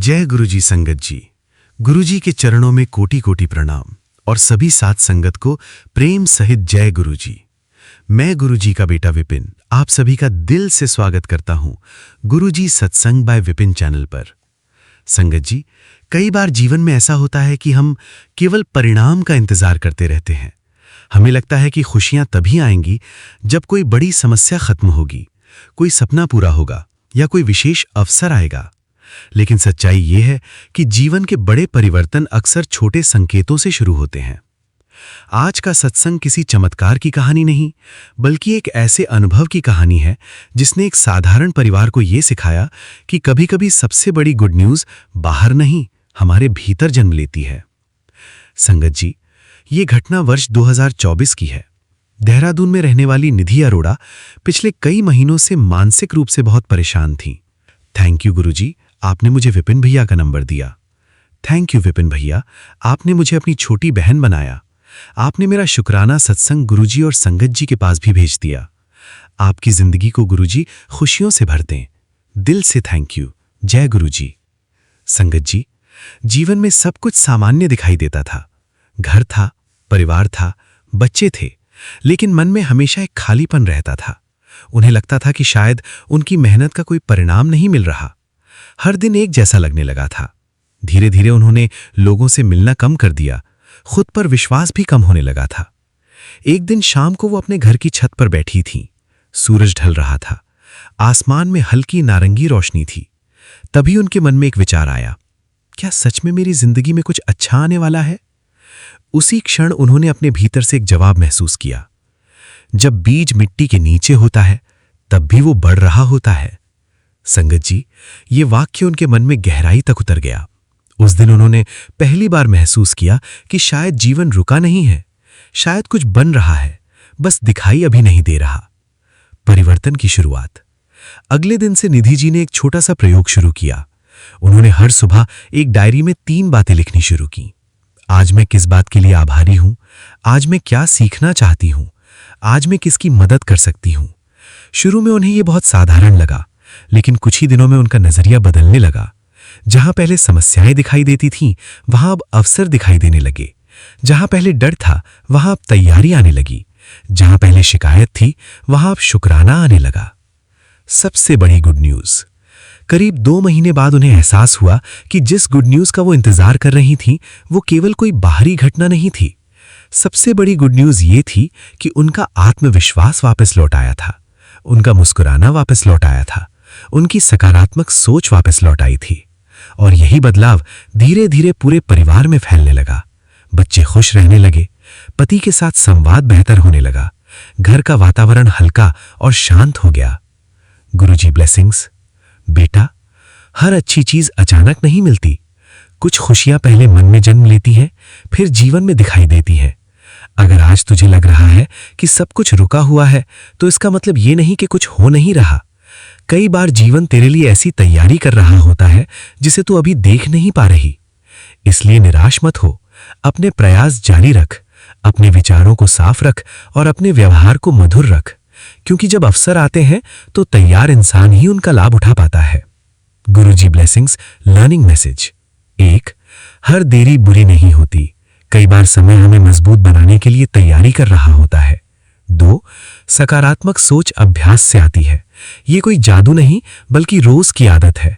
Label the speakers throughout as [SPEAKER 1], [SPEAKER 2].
[SPEAKER 1] जय गुरुजी संगत जी। गुरुजी के चरणों में कोटि कोटि प्रणाम और सभी साथ संगत को प्रेम सहित जय गुरुजी। मैं गुरुजी का बेटा विपिन आप सभी का दिल से स्वागत करता हूं गुरुजी सत्संग बाय विपिन चैनल पर। संगत जी, कई बार जीवन में ऐसा होता है कि हम केवल परिणाम का इंतजार करते रहते हैं। हमें लगता है कि खुशियां तभी आएंगी जब कोई बड़ी समस्या खत्म होगी, कोई सपना पूरा होगा या कोई विशेष अवसर आएगा। लेकिन सच्चाई ये है कि जीवन के बड़े परिवर्तन अक्सर छोटे संकेतों से शुरू होते हैं। आज का सत्संग किसी चमत्कार की कहानी नहीं, बल्कि एक ऐसे अनुभव की कहानी है जिसने एक साधारण परिवार को यह सिखाया कि कभी-कभी सबसे बड़ी गुड न्यूज बाहर नहीं, हमारे भीतर जन्म लेती है। संगत जी, ये घटना वर्ष 2024 की है। देहरादून में रहने वाली निधि अरोड़ा पिछले कई महीनों से मानसिक रूप से बहुत परेशान थी। थैंक यू गुरुजी, आपने मुझे विपिन भैया का नंबर दिया। थैंक यू विपिन भैया, आपने मुझे अपनी छोटी बहन बनाया। आपने मेरा शुक्राना सत्संग गुरुजी और संगत जी के पास भी भेज दिया। आपकी जिंदगी को गुरुजी खुशियों से भर दें। दिल से थैंक यू। जय गुरुजी। संगत जी, जीवन में सब कुछ सामान्य दिखाई देता था। घर था, परिवार था, बच्चे थे, लेकिन मन में हमेशा एक खालीपन रहता था। उन्हें लगता था कि शायद उनकी मेहनत का कोई परिणाम नहीं मिल रहा। हर दिन एक जैसा लगने लगा था। धीरे धीरे उन्होंने लोगों से मिलना कम कर दिया, खुद पर विश्वास भी कम होने लगा था। एक दिन शाम को वो अपने घर की छत पर बैठी थीं। सूरज ढल रहा था, आसमान में हल्की नारंगी रोशनी थी। तभी उनके मन में एक विचार आया, क्या सच में मेरी जिंदगी में कुछ अच्छा आने वाला है? उसी क्षण उन्होंने अपने भीतर से एक जवाब महसूस किया। जब बीज मिट्टी के नीचे होता है तब भी वो बढ़ रहा होता है। संगत जी, ये वाक्य उनके मन में गहराई तक उतर गया। उस दिन उन्होंने पहली बार महसूस किया कि शायद जीवन रुका नहीं है, शायद कुछ बन रहा है, बस दिखाई अभी नहीं दे रहा। परिवर्तन की शुरुआत। अगले दिन से निधि जी ने एक छोटा सा प्रयोग शुरू किया। उन्होंने हर सुबह एक डायरी में 3 बातें लिखनी शुरू की। आज मैं किस बात के लिए आभारी हूं, आज मैं क्या सीखना चाहती हूं, आज मैं किसकी मदद कर सकती हूं। शुरू में उन्हें यह बहुत साधारण लगा, लेकिन कुछ ही दिनों में उनका नजरिया बदलने लगा। जहां पहले समस्याएं दिखाई देती थीं, वहां अब अवसर दिखाई देने लगे। जहां पहले डर था, वहां अब तैयारी आने लगी। जहां पहले शिकायत थी, वहां अब शुक्राना आने लगा। सबसे बड़ी गुड न्यूज। करीब 2 महीने बाद उन्हें एहसास हुआ कि जिस गुड न्यूज का वो इंतजार कर रही थीं, वो केवल कोई बाहरी घटना नहीं थी। सबसे बड़ी गुड न्यूज ये थी कि उनका आत्मविश्वास वापस लौट आया था, उनका मुस्कुराना वापस लौट आया था, उनकी सकारात्मक सोच वापस लौट आई थी। और यही बदलाव धीरे धीरे पूरे परिवार में फैलने लगा। बच्चे खुश रहने लगे, पति के साथ संवाद बेहतर होने लगा, घर का वातावरण हल्का और शांत हो गया। गुरुजी ब्लेसिंग्स। बेटा, हर अच्छी चीज अचानक नहीं मिलती। कुछ खुशियां पहले मन में जन्म लेती हैं, फिर जीवन में दिखाई देती हैं। अगर आज तुझे लग रहा है कि सब कुछ रुका हुआ है, तो इसका मतलब ये नहीं कि कुछ हो नहीं रहा। कई बार जीवन तेरे लिए ऐसी तैयारी कर रहा होता है जिसे तू अभी देख नहीं पा रही। इसलिए निराश मत हो, अपने प्रयास जारी रख, अपने विचारों को साफ रख और अपने व्यवहार को मधुर रख, क्योंकि जब अवसर आते हैं तो तैयार इंसान ही उनका लाभ उठा पाता है। गुरुजी ब्लेसिंग्स लर्निंग मैसेज। 1. हर देरी बुरी नहीं होती। कई बार समय हमें मजबूत बनाने के लिए तैयारी कर रहा होता है। 2. सकारात्मक सोच अभ्यास से आती है। ये कोई जादू नहीं, बल्कि रोज की आदत है।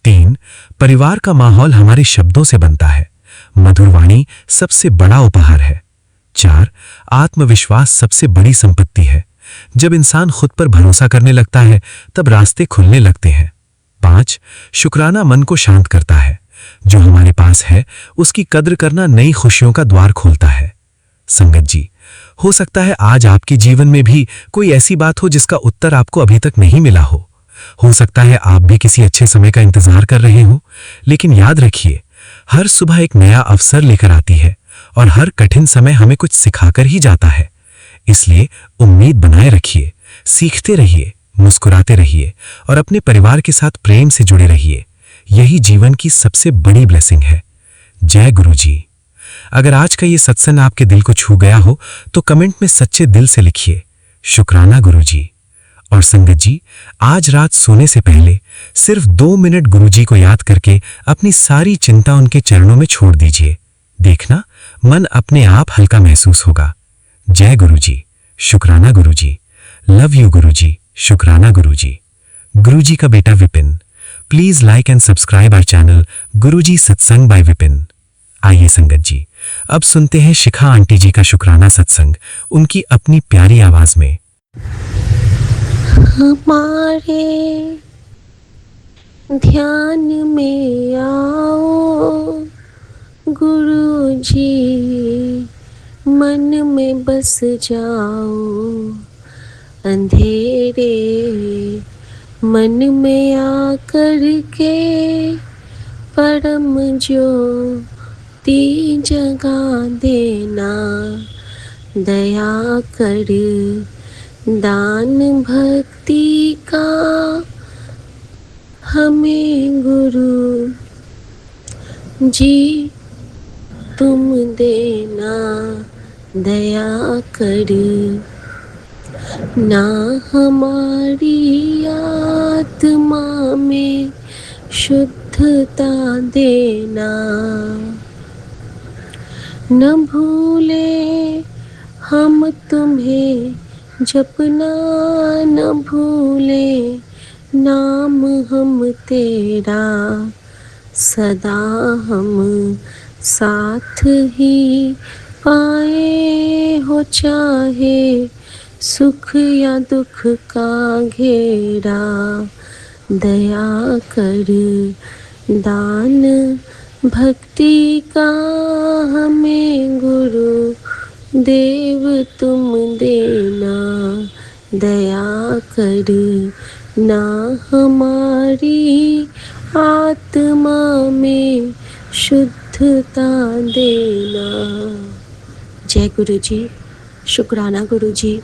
[SPEAKER 1] 3. परिवार का माहौल हमारे शब्दों से बनता है। मधुर वाणी सबसे बड़ा उपहार है। 4. आत्मविश्वास सबसे बड़ी संपत्ति है। जब इंसान खुद पर भरोसा करने लगता है, तब रास्ते खुलने लगते हैं। 5. शुक्राना मन को शांत करता है। जो हमारे पास है उसकी कद्र करना नई खुशियों का द्वार खोलता है। संगत जी, हो सकता है आज आपके जीवन में भी कोई ऐसी बात हो जिसका उत्तर आपको अभी तक नहीं मिला हो सकता है आप भी किसी अच्छे समय का इंतजार कर रहे हो, लेकिन याद रखिए, हर सुबह एक नया अवसर लेकर आती है और हर कठिन समय हमें कुछ सिखाकर ही जाता है। इसलिए उम्मीद बनाए रखिए, सीखते रहिए, मुस्कुराते रहिए और अपने परिवार के साथ प्रेम से जुड़े रहिए। यही जीवन की सबसे बड़ी ब्लेसिंग है। जय गुरुजी। अगर आज का ये सत्संग आपके दिल को छू गया हो तो कमेंट में सच्चे दिल से लिखिए, शुक्राना गुरुजी।
[SPEAKER 2] और संगत जी, आज रात सोने से पहले सिर्फ 2 मिनट गुरुजी को याद करके अपनी सारी चिंता उनके चरणों में छोड़ दीजिए। देखना, मन अपने आप हल्का महसूस होगा। जय गुरुजी, शुक्राना गुरुजी, लव यू गुरुजी, शुक्राना गुरुजी। गुरुजी का बेटा Vipin. Please like and subscribe our channel Guruji satsang by Vipin. आइए संगत जी, अब सुनते हैं शिखा आंटी जी का शुक्राना सत्संग उनकी अपनी प्यारी आवाज में।
[SPEAKER 3] हमारे ध्यान में आओ गुरु जी, मन में बस जाओ, अंधेरे मन में आकर के परम ज्योति जगा देना, दया कर दान भक्ति का हमें गुरु जी तुम देना, दया कर ना हमारी आत्मा में शुद्धता देना, न भूले हम तुम्हें जपना, न भूले नाम हम तेरा, सदा हम साथ ही पाए हो, चाहे सुख या दुख का घेरा, दया कर दान भक्ति का हमें गुरु देव तुम देना, दया कर ना हमारी आत्मा में शुद्धता देना। जय गुरु जी, शुक्राना गुरु जी।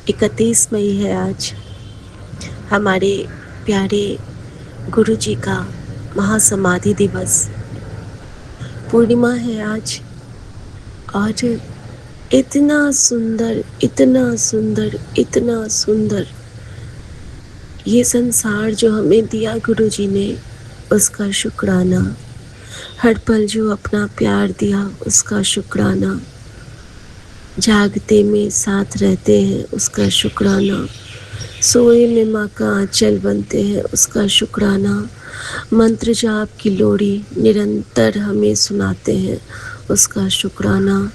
[SPEAKER 3] 31 मई है आज, हमारे प्यारे गुरु जी का महासमाधि दिवस। पूर्णिमा है आज और इतना सुंदर, इतना सुंदर, इतना सुंदर ये संसार जो हमें दिया गुरु जी ने, उसका शुक्राना। हर पल जो अपना प्यार दिया, उसका शुक्राना। जागते में साथ रहते हैं, उसका शुक्राना। सोए में माँ का आंचल बनते हैं, उसका शुक्राना। मंत्र जाप की लोरी निरंतर हमें सुनाते हैं, उसका शुक्राना।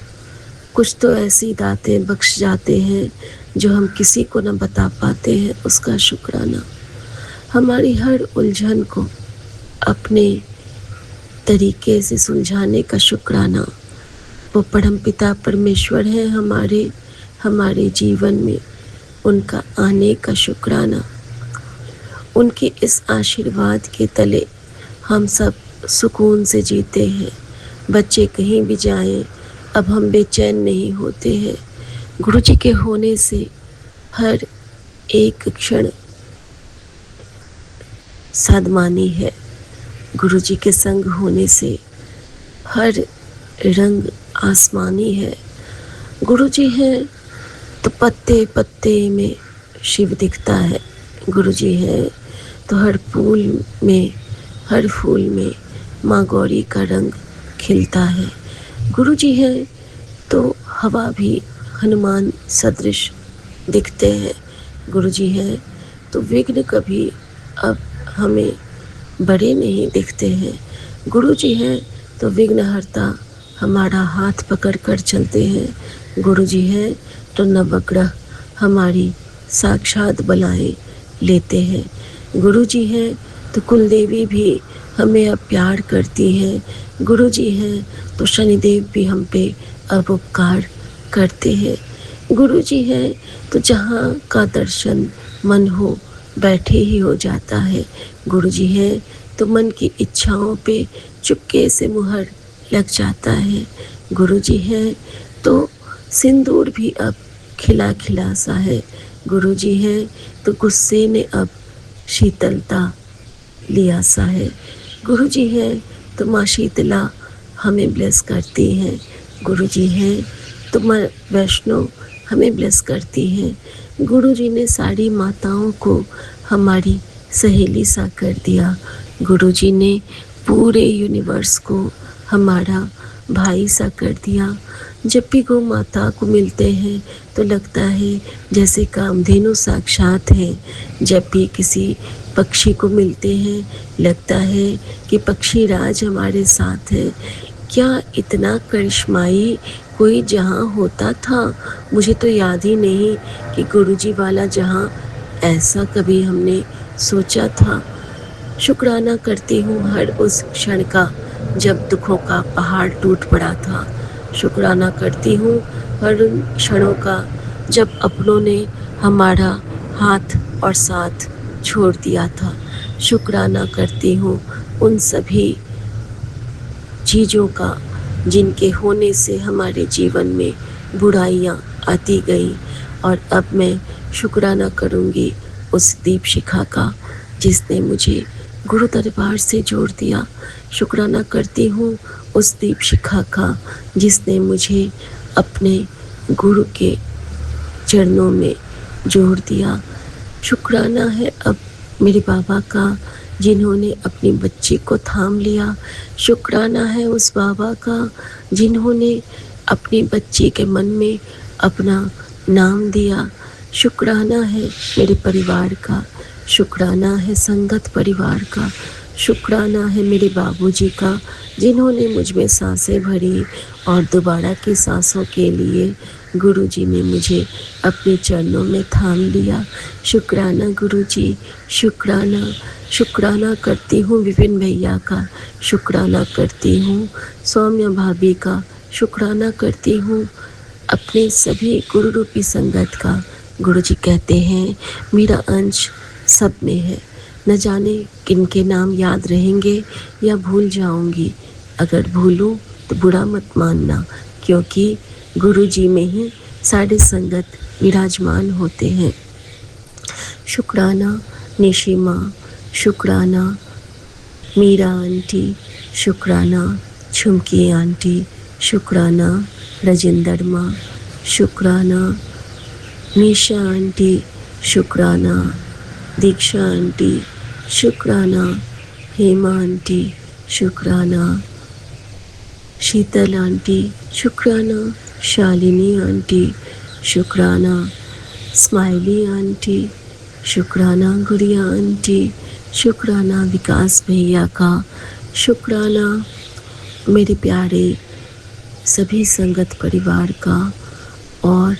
[SPEAKER 3] कुछ तो ऐसी दातें बख्श जाते हैं जो हम किसी को न बता पाते हैं, उसका शुक्राना। हमारी हर उलझन को अपने तरीके से सुलझाने का शुक्राना। वो परमपिता परमेश्वर है हमारे जीवन में, उनका आने का शुक्राना। उनके इस आशीर्वाद के तले हम सब सुकून से जीते हैं। बच्चे कहीं भी जाएं, अब हम बेचैन नहीं होते हैं। गुरु जी के होने से हर एक क्षण साधमानी है। गुरु जी के संग होने से हर रंग आसमानी है। गुरु जी हैं तो पत्ते पत्ते में शिव दिखता है। गुरु जी हैं तो हर फूल में माँ गौरी का रंग खिलता है। गुरु जी हैं तो हवा भी हनुमान सदृश दिखते हैं। गुरु जी हैं तो विघ्न कभी अब हमें बड़े नहीं दिखते हैं। गुरु जी हैं तो विघ्नहर्ता हमारा हाथ पकड़ कर चलते हैं। गुरु जी हैं तो नवग्रह हमारी साक्षात बलाएं लेते हैं। गुरु जी हैं तो कुलदेवी भी हमें अब प्यार करती हैं। गुरु जी हैं तो शनिदेव भी हम पे अब उपकार करते हैं। गुरु जी हैं तो जहाँ का दर्शन मन हो बैठे ही हो जाता है। गुरु जी हैं तो मन की इच्छाओं पे चुपके से मुहर लग जाता है। गुरु जी हैं तो सिंदूर भी अब खिला खिला सा है। गुरु जी हैं तो गुस्से ने अब शीतलता लिया सा है। गुरु जी हैं तो माँ शीतला हमें ब्लेस करती हैं। गुरु जी हैं तो माँ वैष्णो हमें ब्लेस करती हैं। गुरु जी ने सारी माताओं को हमारी सहेली सा कर दिया। गुरु जी ने पूरे यूनिवर्स को हमारा भाई सा कर दिया। जब भी गौ माता को मिलते हैं तो लगता है जैसे कामधेनु साक्षात है। जब भी किसी पक्षी को मिलते हैं लगता है कि पक्षी राज हमारे साथ है। क्या इतना करिश्माई कोई जहाँ होता था? मुझे तो याद ही नहीं कि गुरुजी वाला जहाँ ऐसा कभी हमने सोचा था। शुक्राना करती हूँ हर उस क्षण का जब दुखों का पहाड़ टूट पड़ा था। शुक्राना करती हूँ हर उन क्षणों का जब अपनों ने हमारा हाथ और साथ छोड़ दिया था। शुक्राना करती हूँ उन सभी चीज़ों का जिनके होने से हमारे जीवन में बुराइयाँ आती गई। और अब मैं शुक्राना करूँगी उस दीप शिखा का जिसने मुझे गुरु दरबार से जोड़ दिया। शुक्राना करती हूँ उस दीप शिखा का जिसने मुझे अपने गुरु के चरणों में जोड़ दिया। शुक्राना है अब मेरे बाबा का जिन्होंने अपनी बच्ची को थाम लिया। शुक्राना है उस बाबा का जिन्होंने अपनी बच्ची के मन में अपना नाम दिया। शुक्राना है मेरे परिवार का, शुक्राना है संगत परिवार का, शुक्राना है मेरे बाबूजी का जिन्होंने मुझ में सांसें भरी और दोबारा की सांसों के लिए गुरुजी ने मुझे अपने चरणों में थाम लिया। शुक्राना गुरुजी, शुक्राना। शुक्राना करती हूँ विपिन भैया का, शुक्राना करती हूँ सौम्या भाभी का, शुक्राना करती हूँ अपने सभी गुरु रूपी संगत का। गुरुजी कहते हैं मेरा अंश सब में है, न जाने किनके नाम याद रहेंगे या भूल जाऊंगी। अगर भूलूं तो बुरा मत मानना, क्योंकि गुरु जी में ही सारे संगत विराजमान होते हैं। शुक्राना निशिमा, शुक्राना मीरा आंटी, शुक्राना झुमकी आंटी, शुक्राना राजेंद्र माँ, शुक्राना निशा आंटी, शुक्राना दीक्षा आंटी, शुक्राना हेमा आंटी, शुक्राना शीतल आंटी, शुक्राना शालिनी आंटी, शुक्राना स्माइली आंटी, शुक्राना गुड़िया आंटी, शुक्राना विकास भैया का, शुक्राना मेरे प्यारे सभी संगत परिवार का, और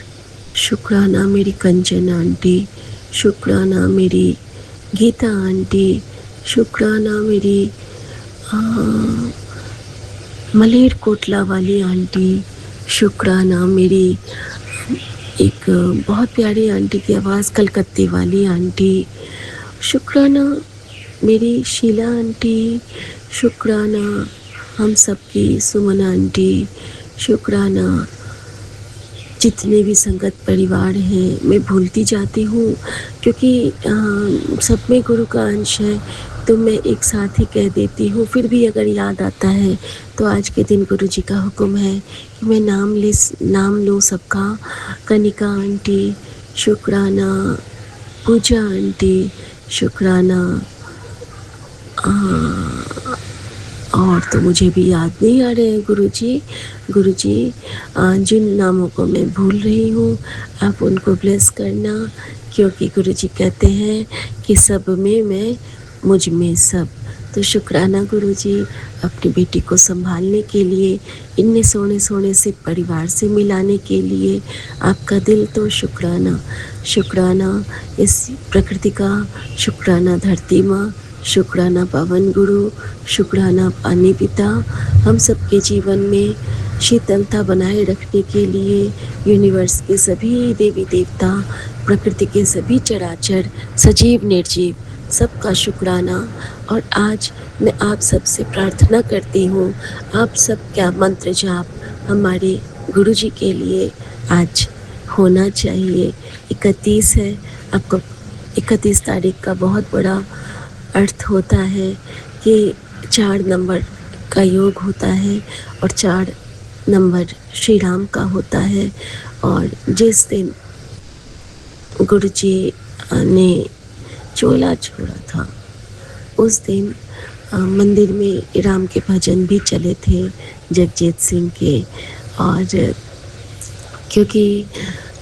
[SPEAKER 3] शुक्राना मेरी कंचन आंटी, शुक्राना मेरी गीता आंटी, शुक्राना मेरी मलेर कोटला वाली आंटी, शुक्राना मेरी एक बहुत प्यारी आंटी की आवाज़ कलकत्ते वाली आंटी, शुक्राना मेरी शीला आंटी, शुक्राना हम सबकी सुमन आंटी, शुक्राना जितने भी संगत परिवार हैं। मैं भूलती जाती हूँ क्योंकि सब में गुरु का अंश है, तो मैं एक साथ ही कह देती हूँ। फिर भी अगर याद आता है तो आज के दिन गुरु जी का हुक्म है कि मैं नाम लूँ सबका। कनिका आंटी, शुक्राना पूजा आंटी, शुक्राना और तो मुझे भी याद नहीं आ रहे हैं गुरुजी जिन नामों को मैं भूल रही हूँ आप उनको ब्लेस करना, क्योंकि गुरुजी कहते हैं कि सब में मैं, मुझ में सब। तो शुक्राना गुरुजी अपनी बेटी को संभालने के लिए, इतने सोने सोने से परिवार से मिलाने के लिए आपका दिल तो शुक्राना। शुक्राना इस प्रकृति का, शुक्राना धरती माँ, शुक्राना पावन गुरु, शुक्राना पानी पिता हम सबके जीवन में शीतलता बनाए रखने के लिए, यूनिवर्स के सभी देवी देवता, प्रकृति के सभी चराचर सजीव निर्जीव सबका शुक्राना। और आज मैं आप सबसे प्रार्थना करती हूँ, आप सब क्या मंत्र जाप हमारे गुरु जी के लिए आज होना चाहिए। 31 है, आपको 31 तारीख का बहुत बड़ा अर्थ होता है कि 4 नंबर का योग होता है और 4 नंबर श्री राम का होता है। और जिस दिन गुरुजी ने चोला छोड़ा था उस दिन मंदिर में राम के भजन भी चले थे, जगजीत सिंह के। और क्योंकि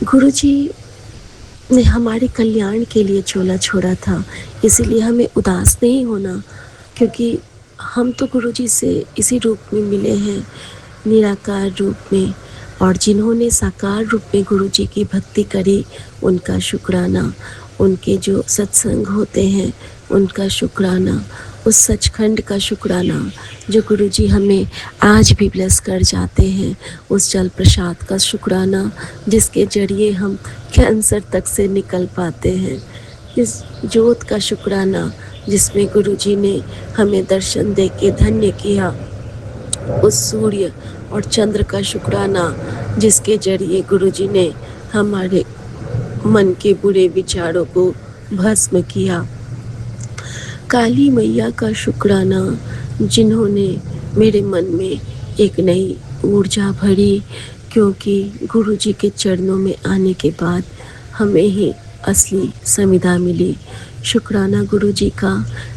[SPEAKER 3] गुरुजी ने हमारे कल्याण के लिए चोला छोड़ा था, इसीलिए हमें उदास नहीं होना, क्योंकि हम तो गुरुजी से इसी रूप में मिले हैं, निराकार रूप में। और जिन्होंने साकार रूप में गुरुजी की भक्ति करी उनका शुक्राना, उनके जो सत्संग होते हैं उनका शुक्राना, उस सचखंड का शुक्राना जो गुरुजी हमें आज भी ब्लेस कर जाते हैं, उस जल प्रसाद का शुक्राना जिसके जरिए हम कैंसर तक से निकल पाते हैं, इस जोत का शुक्राना जिसमें गुरुजी ने हमें दर्शन दे के धन्य किया, उस सूर्य और चंद्र का शुक्राना जिसके जरिए गुरुजी ने हमारे मन के बुरे विचारों को भस्म किया, काली मैया का शुक्राना जिन्होंने मेरे मन में एक नई ऊर्जा भरी, क्योंकि गुरुजी के चरणों में आने के बाद हमें ही असली संविदा मिली। शुक्राना गुरुजी का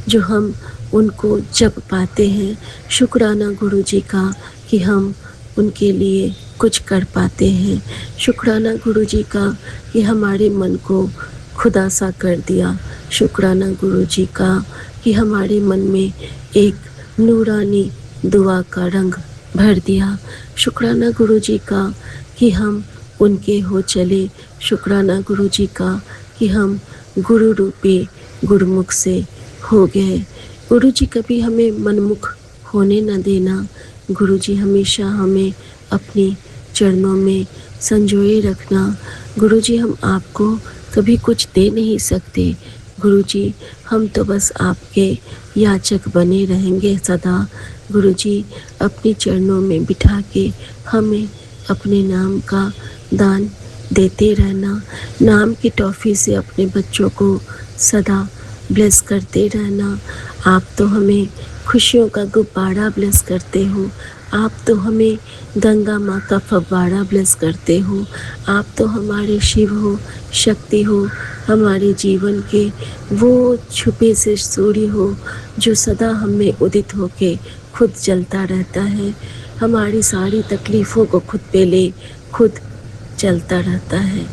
[SPEAKER 3] जो हम उनको जप पाते हैं, शुक्राना गुरुजी का कि हम उनके लिए कुछ कर पाते हैं, शुक्राना गुरुजी का कि हमारे मन को खुदा सा कर दिया, शुक्राना गुरुजी का कि हमारे मन में एक नूरानी दुआ का रंग भर दिया, शुक्राना गुरुजी का कि हम उनके हो चले, शुक्राना गुरुजी का कि हम गुरु रूपी गुरुमुख से हो गए। गुरुजी कभी हमें मनमुख होने न देना, गुरुजी हमेशा हमें अपनी चरणों में संजोए रखना। गुरुजी हम आपको कभी कुछ दे नहीं सकते, गुरुजी हम तो बस आपके याचक बने रहेंगे सदा। गुरुजी अपने चरणों में बिठा के हमें अपने नाम का दान देते रहना, नाम की टॉफ़ी से अपने बच्चों को सदा ब्लेस करते रहना। आप तो हमें खुशियों का गुब्बारा ब्लेस करते हो, आप तो हमें गंगा माँ का फव्वारा ब्लेस करते हो, आप तो हमारे शिव हो, शक्ति हो, हमारे जीवन के वो छुपे से सूर्य हो जो सदा हमें उदित होके खुद जलता रहता है, हमारी सारी तकलीफ़ों को खुद पे ले खुद चलता रहता है।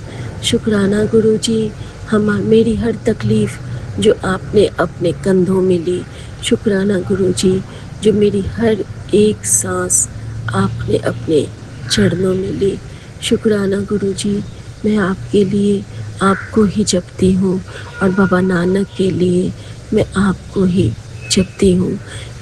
[SPEAKER 3] शुक्राना गुरुजी, मेरी हर तकलीफ़ जो आपने अपने कंधों में ली, शुक्राना गुरुजी जो मेरी हर एक सांस आपने अपने चरणों में ली, शुक्राना गुरुजी मैं आपके लिए आपको ही जपती हूँ और बाबा नानक के लिए मैं आपको ही जपती हूँ,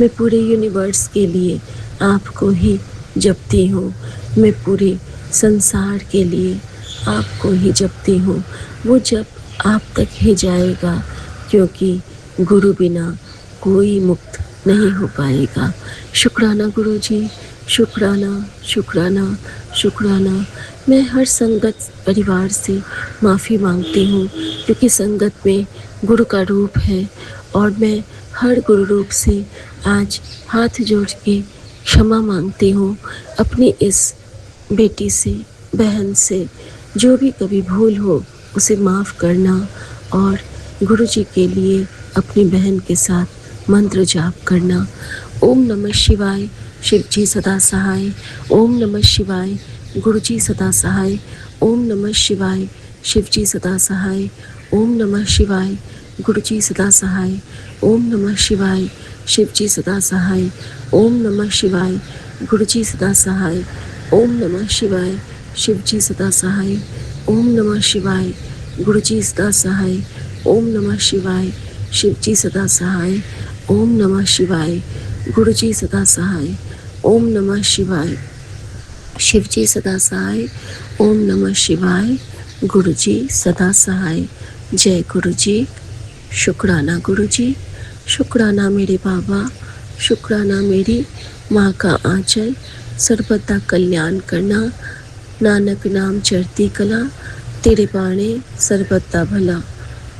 [SPEAKER 3] मैं पूरे यूनिवर्स के लिए आपको ही जपती हूँ, मैं पूरे संसार के लिए आपको ही जपती हूँ। वो जप आप तक ही जाएगा, क्योंकि गुरु बिना कोई मुक्त नहीं हो पाएगा। शुक्राना गुरुजी, शुक्राना शुक्राना शुक्राना। मैं हर संगत परिवार से माफ़ी मांगती हूँ, क्योंकि संगत में गुरु का रूप है और मैं हर गुरु रूप से आज हाथ जोड़ के क्षमा मांगती हूँ अपनी इस बेटी से, बहन से। जो भी कभी भूल हो उसे माफ़ करना और गुरुजी के लिए अपनी बहन के साथ मंत्र जाप करना। ओम नमः शिवाय, शिव जी सदा सहाय। ओम नमः शिवाय, गुरुजी सदा सहाय। ओम नमः शिवाय, शिव जी सदा सहाय। ओम नमः शिवाय, गुरुजी सदा सहाय। ओम नमः शिवाय, शिव जी सदा सहाय। ओम नमः शिवाय, गुरुजी सदा सहाय। ओम नमः शिवाय, शिव जी सदा सहाय। ओम नमः शिवाय, गुरुजी सदा सहाय। ओम नमः शिवाय, शिव जी सदा सहाय। ओम नमः शिवाय, गुरुजी सदा सहाय। ओम नमः शिवाय, शिव जी सदा सहाय। ओम नमः शिवाय, गुरुजी सदा सहाय। जय गुरुजी। शुक्राना गुरुजी, शुक्राना मेरे बाबा, शुक्राना मेरी माँ का आंचल, सर्वदा कल्याण करना। नानक नाम चढ़ती कला, तेरे बाणे सर्वदा भला।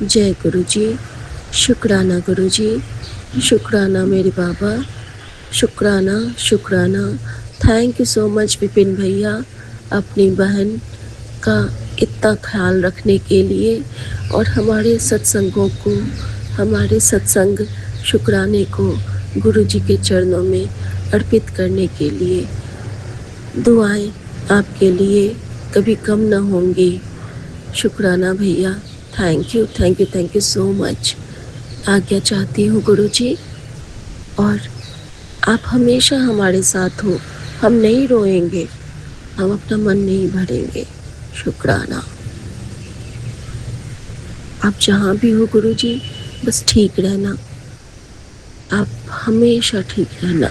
[SPEAKER 3] जय गुरुजी। शुक्राना गुरुजी, शुक्राना मेरे बाबा, शुक्राना शुक्राना। Thank you so much Vipin भैया, अपनी बहन का इतना ख्याल रखने के लिए और हमारे सत्संगों को, हमारे सत्संग शुक्राने को गुरु जी के चरणों में अर्पित करने के लिए। दुआएं आपके लिए कभी कम ना होंगी। शुक्राना भैया, thank you thank you thank you so much. आज्ञा चाहती हूँ गुरु जी, और आप हमेशा हमारे साथ हो। हम नहीं रोएंगे, हम अपना मन नहीं भरेंगे। शुक्राना। आप जहाँ भी हो गुरु जी, बस ठीक रहना। आप हमेशा ठीक रहना,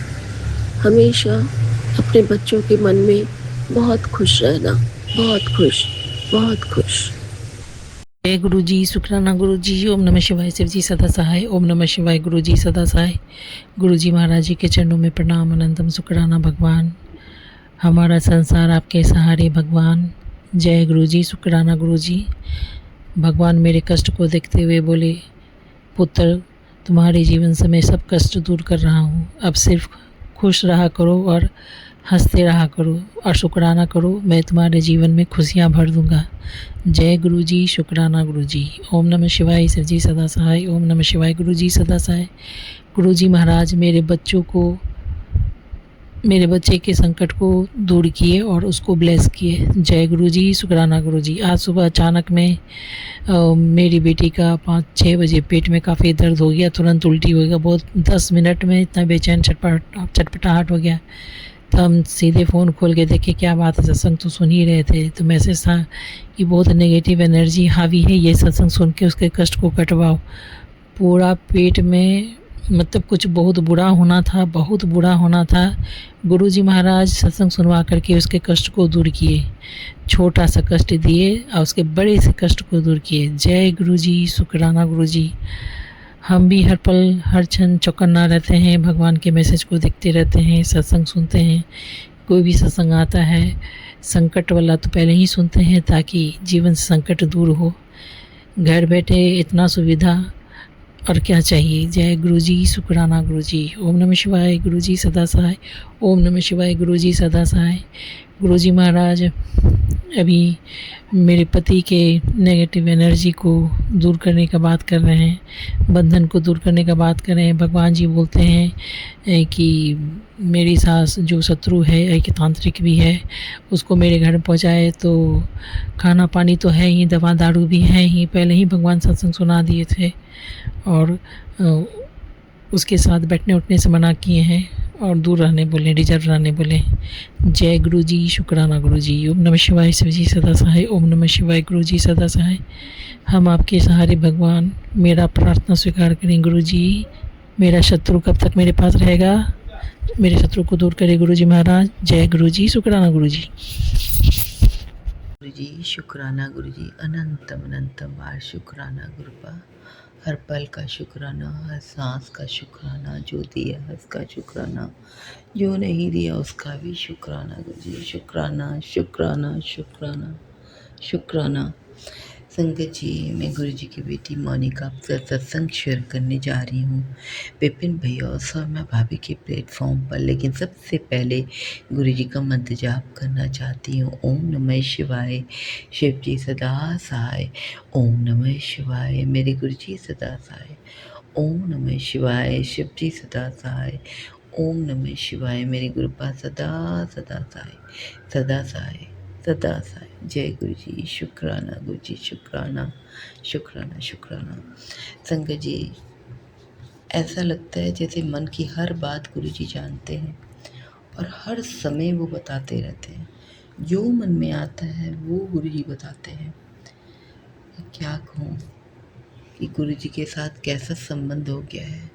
[SPEAKER 3] हमेशा अपने बच्चों के मन में बहुत खुश रहना, बहुत खुश, बहुत खुश।
[SPEAKER 4] जय गुरु जी, शुक्राना गुरु जी। ओम नमः शिवाय। शिव जी सदा सहाय। ओम नमः शिवाय। गुरु जी सदा सहाय। गुरु जी महाराज जी के चरणों में प्रणाम। अनंतम शुक्राना भगवान। हमारा संसार आपके सहारे भगवान। जय गुरु जी, शुक्राना गुरु जी। भगवान मेरे कष्ट को देखते हुए बोले, पुत्र तुम्हारे जीवन से मैं सब कष्ट दूर कर रहा हूँ। अब सिर्फ खुश रहा करो और हंसते रहा करो और शुक्राना करो, मैं तुम्हारे जीवन में खुशियाँ भर दूँगा। जय गुरु जी, शुक्राना गुरु जी। ओम नमः शिवाय। शिव जी सदा सहाय। ओम नमः शिवाय। गुरु जी सदा सहाय। गुरु जी महाराज मेरे बच्चे के संकट को दूर किए और उसको ब्लेस किए। जय गुरु जी, शुक्राना गुरु जी। आज सुबह अचानक में मेरी बेटी का 5-6 बजे पेट में काफ़ी दर्द हो गया, तुरंत उल्टी हो गया। बहुत 10 मिनट में इतना बेचैन चटपटाहट हो गया। तो हम सीधे फ़ोन खोल के देखे क्या बात है, सत्संग तो सुन ही रहे थे। तो मैसेज था कि बहुत नेगेटिव एनर्जी हावी है, ये सत्संग सुन के उसके कष्ट को कटवाओ। पूरा पेट में मतलब कुछ बहुत बुरा होना था, बहुत बुरा होना था। गुरुजी महाराज सत्संग सुनवा करके उसके कष्ट को दूर किए। छोटा सा कष्ट दिए और उसके बड़े से कष्ट को दूर किए। जय गुरुजी, शुक्राना गुरुजी। हम भी हर पल हर क्षण चौकन्ना रहते हैं, भगवान के मैसेज को देखते रहते हैं, सत्संग सुनते हैं। कोई भी सत्संग आता है संकट वाला तो पहले ही सुनते हैं ताकि जीवन से संकट दूर हो। घर बैठे इतना सुविधा और क्या चाहिए। जय गुरुजी, शुक्राना गुरुजी। ओम नमः शिवाय। गुरुजी सदा सहाय। ओम नमः शिवाय। गुरुजी सदा सहाय। गुरुजी महाराज अभी मेरे पति के नेगेटिव एनर्जी को दूर करने का बात कर रहे हैं, बंधन को दूर करने का बात कर रहे हैं। भगवान जी बोलते हैं कि मेरी सास जो शत्रु है, एक तांत्रिक भी है, उसको मेरे घर पहुंचाए तो खाना पानी तो है ही, दवा दारू भी है ही। पहले ही भगवान सत्संग सुना दिए थे और उसके साथ बैठने उठने से मना किए हैं और दूर रहने बोले, रिजर्व रहने बोले। जय गुरु जी, शुक्राना गुरु जी। ओम नमः शिवाय। शिव जी सदा सहाय। ओम नमः शिवाय। गुरु जी सदा सहाय। हम आपके सहारे भगवान। मेरा प्रार्थना स्वीकार करें गुरु जी। मेरा शत्रु कब तक मेरे पास रहेगा, मेरे शत्रु को दूर करे गुरु जी महाराज। जय गुरु जी, शुक्राना गुरु जी।
[SPEAKER 5] गुरु जी, शुक्राना गुरु जी। अनंतम अनंतम बार शुक्राना गुरुपा। हर पल का शुक्राना, हर सांस का शुक्राना, जो दिया उसका शुक्राना, जो नहीं दिया उसका भी शुक्राना गुरु जी। शुक्राना शुक्राना शुक्राना शुक्राना। संगत जी, मैं गुरु जी की बेटी मोनिका आपसे सत्संग शेयर करने जा रही हूँ विपिन भैया और सौम्या भाभी के प्लेटफॉर्म पर। लेकिन सबसे पहले गुरु जी का मंत्र जाप करना चाहती हूँ। ओम नमः शिवाय। शिव जी सदा सहाय। ओम नमः शिवाय। मेरे गुरु जी सदा सहाय। ओम नमः शिवाय। शिव जी सदा सहाय। ओम नमः शिवाय। मेरे गुरुपा सदा सदा सहाय, सदा सहाय, सदा सहाय। जय गुरु जी, शुक्राना गुरु जी। शुक्राना शुक्राना शुक्राना। संगत जी, ऐसा लगता है जैसे मन की हर बात गुरु जी जानते हैं और हर समय वो बताते रहते हैं। जो मन में आता है वो गुरु जी बताते हैं। क्या कहूँ कि गुरु जी के साथ कैसा संबंध हो गया है।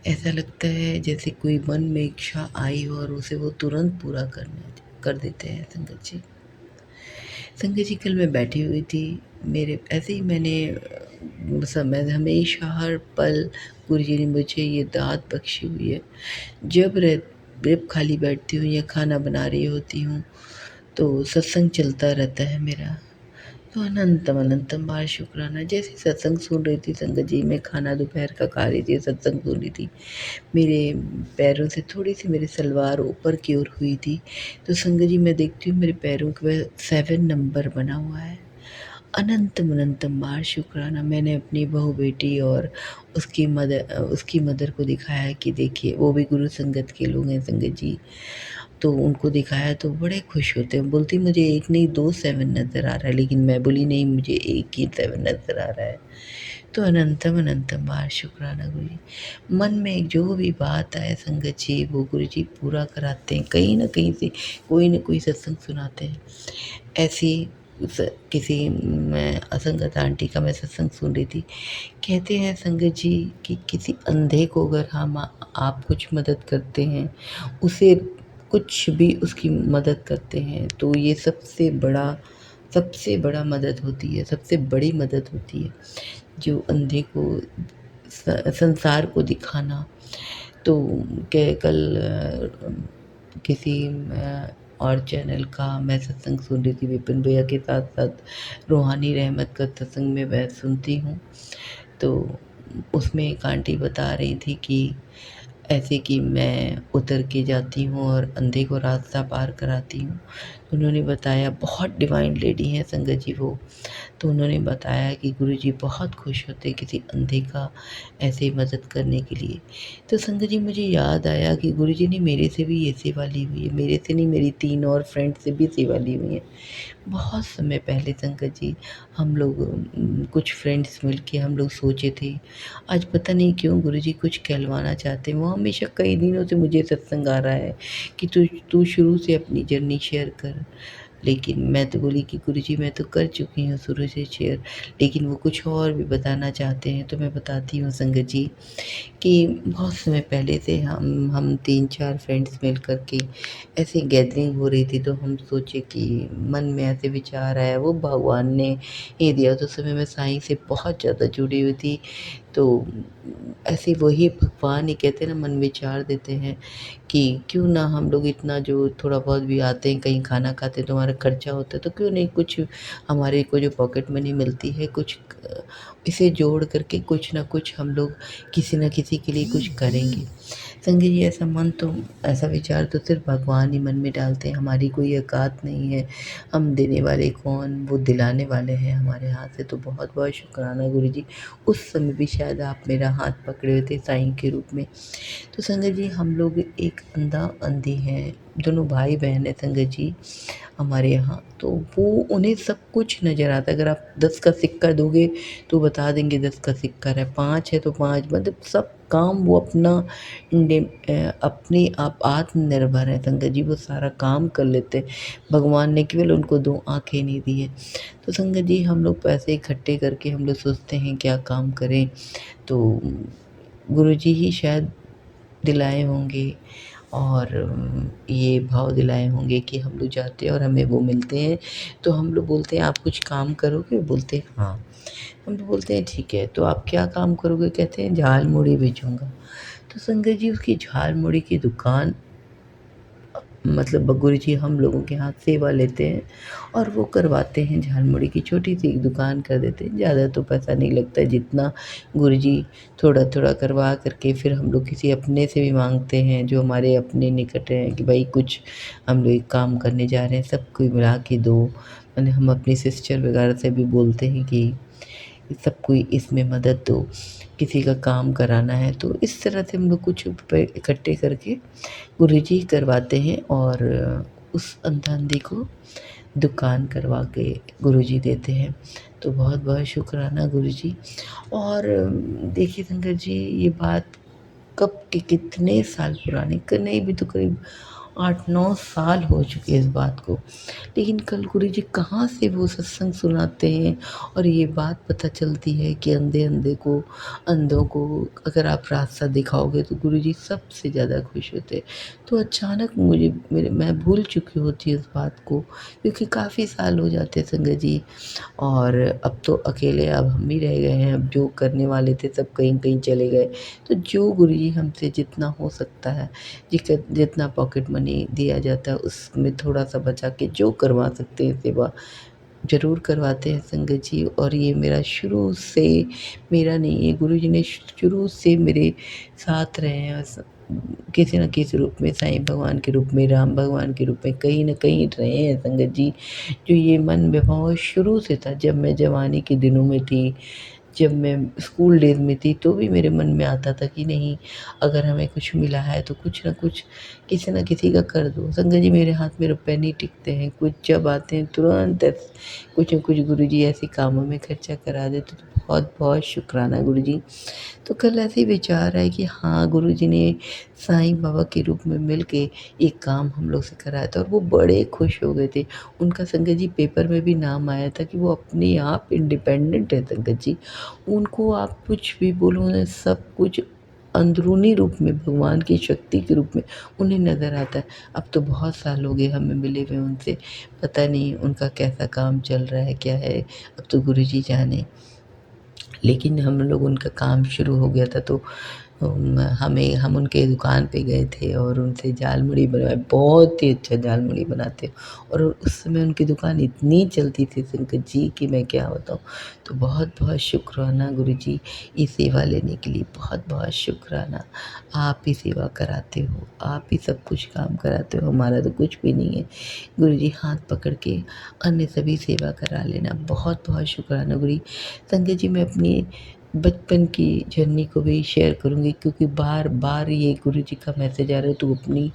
[SPEAKER 5] ऐसा लगता है जैसे कोई मन में इच्छा आई हो और उसे वो तुरंत पूरा कर देते हैं। संगत जी, कल मैं बैठी हुई थी, मेरे ऐसे ही मैंने समय हमेशा हर पल गुरु जी ने मुझे ये दात बख्शी हुई है। जब खाली बैठती हूँ या खाना बना रही होती हूँ तो सत्संग चलता रहता है मेरा। तो तो अनंतम अनंतम बार शुक्राना। जैसे सत्संग सुन रही थी संगत जी, मैं खाना दोपहर का खा रही थी, सत्संग सुन रही थी, मेरे पैरों से थोड़ी-सी मेरी सलवार ऊपर की ओर हुई थी, तो संगत जी मैं देखती हूँ मेरे पैरों पे 7 नंबर बना हुआ है। अनंतम अनंतम बार शुक्राना। मैंने अपनी बहू बेटी और उसकी मदर को दिखाया कि देखिए, वो भी गुरु संगत के लोग हैं संगत जी। तो उनको दिखाया तो बड़े खुश होते हैं, बोलती मुझे एक नहीं 2 7 नज़र आ रहा है, लेकिन मैं बोली नहीं, मुझे एक ही 7 नज़र आ रहा है। तो अनंतम अनंतम बार शुक्राना गुरुजी। मन में जो भी बात आए संगत जी, वो गुरुजी पूरा कराते हैं, कहीं न कहीं से कोई न कोई सत्संग सुनाते हैं। ऐसी किसी मैं असंगत आंटी का मैं सत्संग सुन रही थी, कहते हैं संगत जी कि किसी अंधे को अगर आप कुछ मदद करते हैं, उसे कुछ भी उसकी मदद करते हैं, तो ये सबसे बड़ा मदद होती है, सबसे बड़ी मदद होती है। जो अंधे को संसार को दिखाना। तो क्या कल किसी और चैनल का मैं सत्संग सुन रही थी, विपिन भैया के साथ साथ रूहानी रहमत का सत्संग में मैं सुनती हूँ। तो उसमें एक आंटी बता रही थी कि ऐसे कि मैं उतर के जाती हूँ और अंधे को रास्ता पार कराती हूँ। तो उन्होंने बताया, बहुत डिवाइन लेडी हैं संगत जी वो। तो उन्होंने बताया कि गुरुजी बहुत खुश होते किसी अंधे का ऐसे ही मदद करने के लिए। तो संगत जी मुझे याद आया कि गुरुजी ने मेरे से भी ये सेवा ली हुई है, मेरे से नहीं, मेरी 3 और फ्रेंड से भी सेवा ली हुई है। बहुत समय पहले संगत जी हम लोग कुछ फ्रेंड्स मिल के हम लोग सोचे थे, आज पता नहीं क्यों गुरुजी कुछ कहलवाना चाहते हैं। वो हमेशा कई दिनों से मुझे सत्संग आ रहा है कि तू शुरू से अपनी जर्नी शेयर कर। लेकिन मैं तो बोली कि गुरुजी मैं तो कर चुकी हूँ शुरू से शेयर, लेकिन वो कुछ और भी बताना चाहते हैं। तो मैं बताती हूँ संगत जी कि बहुत समय पहले से हम 3-4 फ्रेंड्स मिल कर के ऐसे गैदरिंग हो रही थी, तो हम सोचे कि मन में ऐसे विचार आया, वो भगवान ने ही दिया। तो उस समय मैं साईं से बहुत ज़्यादा जुड़ी हुई थी, तो ऐसे वही भगवान ही कहते हैं ना, मन विचार देते हैं कि क्यों ना हम लोग इतना जो थोड़ा बहुत भी आते हैं, कहीं खाना खाते हैं तो हमारा खर्चा होता है, तो क्यों नहीं कुछ हमारे को जो पॉकेट मनी मिलती है, कुछ इसे जोड़ करके कुछ ना कुछ हम लोग किसी न किसी के लिए कुछ करेंगे। संगत जी ऐसा विचार तो सिर्फ भगवान ही मन में डालते हैं, हमारी कोई औकात नहीं है। हम देने वाले कौन, वो दिलाने वाले हैं हमारे हाथ से। तो बहुत बहुत शुक्राना गुरुजी। उस समय भी शायद आप मेरा हाथ पकड़े हुए थे साईं के रूप में। तो संगत जी हम लोग एक अंधा अंधी हैं, दोनों भाई बहन हैं संगत जी हमारे यहाँ। तो वो उन्हें सब कुछ नज़र आता है। अगर आप 10 का सिक्का दोगे तो बता देंगे 10 का सिक्का है, 5 है तो 5, मतलब सब काम वो अपने आप आत्मनिर्भर है संगत जी, वो सारा काम कर लेते हैं। भगवान ने केवल उनको 2 आँखें नहीं दी है। तो संगत जी हम लोग पैसे इकट्ठे करके हम लोग सोचते हैं क्या काम करें, तो गुरुजी ही शायद दिलाए होंगे और ये भाव दिलाए होंगे कि हम लोग जाते हैं और हमें वो मिलते हैं। तो हम लोग बोलते हैं आप कुछ काम करोगे? बोलते हैं हाँ। हम लोग बोलते हैं ठीक है, तो आप क्या काम करोगे? कहते हैं झाल मुड़ी बेचूँगा। तो संगत जी उसकी झाल मुड़ी की दुकान, मतलब गुरुजी हम लोगों के यहाँ सेवा लेते हैं और वो करवाते हैं, झालमुड़ी की छोटी सी एक दुकान कर देते हैं। ज़्यादा तो पैसा नहीं लगता, जितना गुरुजी थोड़ा थोड़ा करवा करके फिर हम लोग किसी अपने से भी मांगते हैं जो हमारे अपने निकट हैं कि भाई कुछ हम लोग एक काम करने जा रहे हैं, सबको मिला के दो। मैंने हम अपनी सिस्टर वगैरह से भी बोलते हैं कि सब कोई इसमें मदद दो, किसी का काम कराना है। तो इस तरह से हम लोग कुछ रुपए इकट्ठे करके गुरुजी करवाते हैं और उस अंधा-अंधी को दुकान करवा के गुरुजी देते हैं। तो बहुत-बहुत शुक्राना गुरुजी। और देखिए संगत जी ये बात कब के कितने साल पुरानी, नहीं भी तो करीब 8-9 साल हो चुके हैं इस बात को। लेकिन कल गुरुजी कहाँ से वो सत्संग सुनाते हैं और ये बात पता चलती है कि अंधों को अगर आप रास्ता दिखाओगे तो गुरुजी सबसे ज़्यादा खुश होते हैं। तो अचानक मैं भूल चुकी होती इस बात को, क्योंकि काफ़ी साल हो जाते हैं संगत जी और अब तो अकेले अब हम ही रह गए हैं। अब जो करने वाले थे सब कहीं-कहीं चले गए। तो जो गुरुजी हमसे जितना हो सकता है, जितना पॉकेट मनी दिया जाता है उसमें थोड़ा-सा बचा के जो करवा सकते हैं सेवा, ज़रूर करवाते हैं संगत जी। और ये मेरा शुरू से, मेरा नहीं है, गुरुजी ने शुरू से मेरे साथ रहे हैं। किसी न किसी रूप में, साईं भगवान के रूप में, राम भगवान के रूप में कहीं न कहीं रहे हैं संगत जी। जो ये मन विभाव शुरू से था, जब मैं जवानी के दिनों में थी, जब मैं स्कूल डेज़ में थी, तो भी मेरे मन में आता था कि नहीं, अगर हमें कुछ मिला है तो कुछ न कुछ किसी न किसी का कर दो। संगत जी, मेरे हाथ में रुपए नहीं टिकते हैं, कुछ जब आते हैं तुरंत कुछ न कुछ गुरुजी ऐसे कामों में खर्चा करा देते, तो बहुत-बहुत शुक्राना गुरुजी। तो कल ऐसे ही विचार आए कि हाँ, गुरुजी ने साईं बाबा के रूप में मिल के एक काम हम लोग से कराया था, और वो बड़े खुश हो गए थे। उनका संगत जी पेपर में भी नाम आया था कि वो अपने आप इंडिपेंडेंट है संगत जी। उनको आप कुछ भी बोलो, उन्हें सब कुछ अंदरूनी रूप में भगवान की शक्ति के रूप में उन्हें नज़र आता है। अब तो बहुत साल हो गए हमें मिले हुए उनसे, पता नहीं उनका कैसा काम चल रहा है, क्या है, अब तो गुरुजी जाने। लेकिन हम लोग, उनका काम शुरू हो गया था तो हम उनके दुकान पे गए थे और उनसे झालमुड़ी बनवाए। बहुत ही अच्छा झालमुड़ी बनाते हैं, और उस समय उनकी दुकान इतनी चलती थी संगत जी कि मैं क्या बताऊँ। तो बहुत-बहुत शुक्राना गुरुजी, ये सेवा लेने के लिए बहुत-बहुत शुक्राना। आप ही सेवा कराते हो, आप ही सब कुछ काम कराते हो, हमारा तो कुछ भी नहीं है। गुरुजी हाथ पकड़ के अन्य सभी सेवा करा लेना। बहुत-बहुत शुक्राना गुरुजी। संगत जी, मैं अपनी बचपन की जर्नी को भी शेयर करूँगी, क्योंकि बार-बार ये गुरुजी का मैसेज आ रहा है, तू अपनी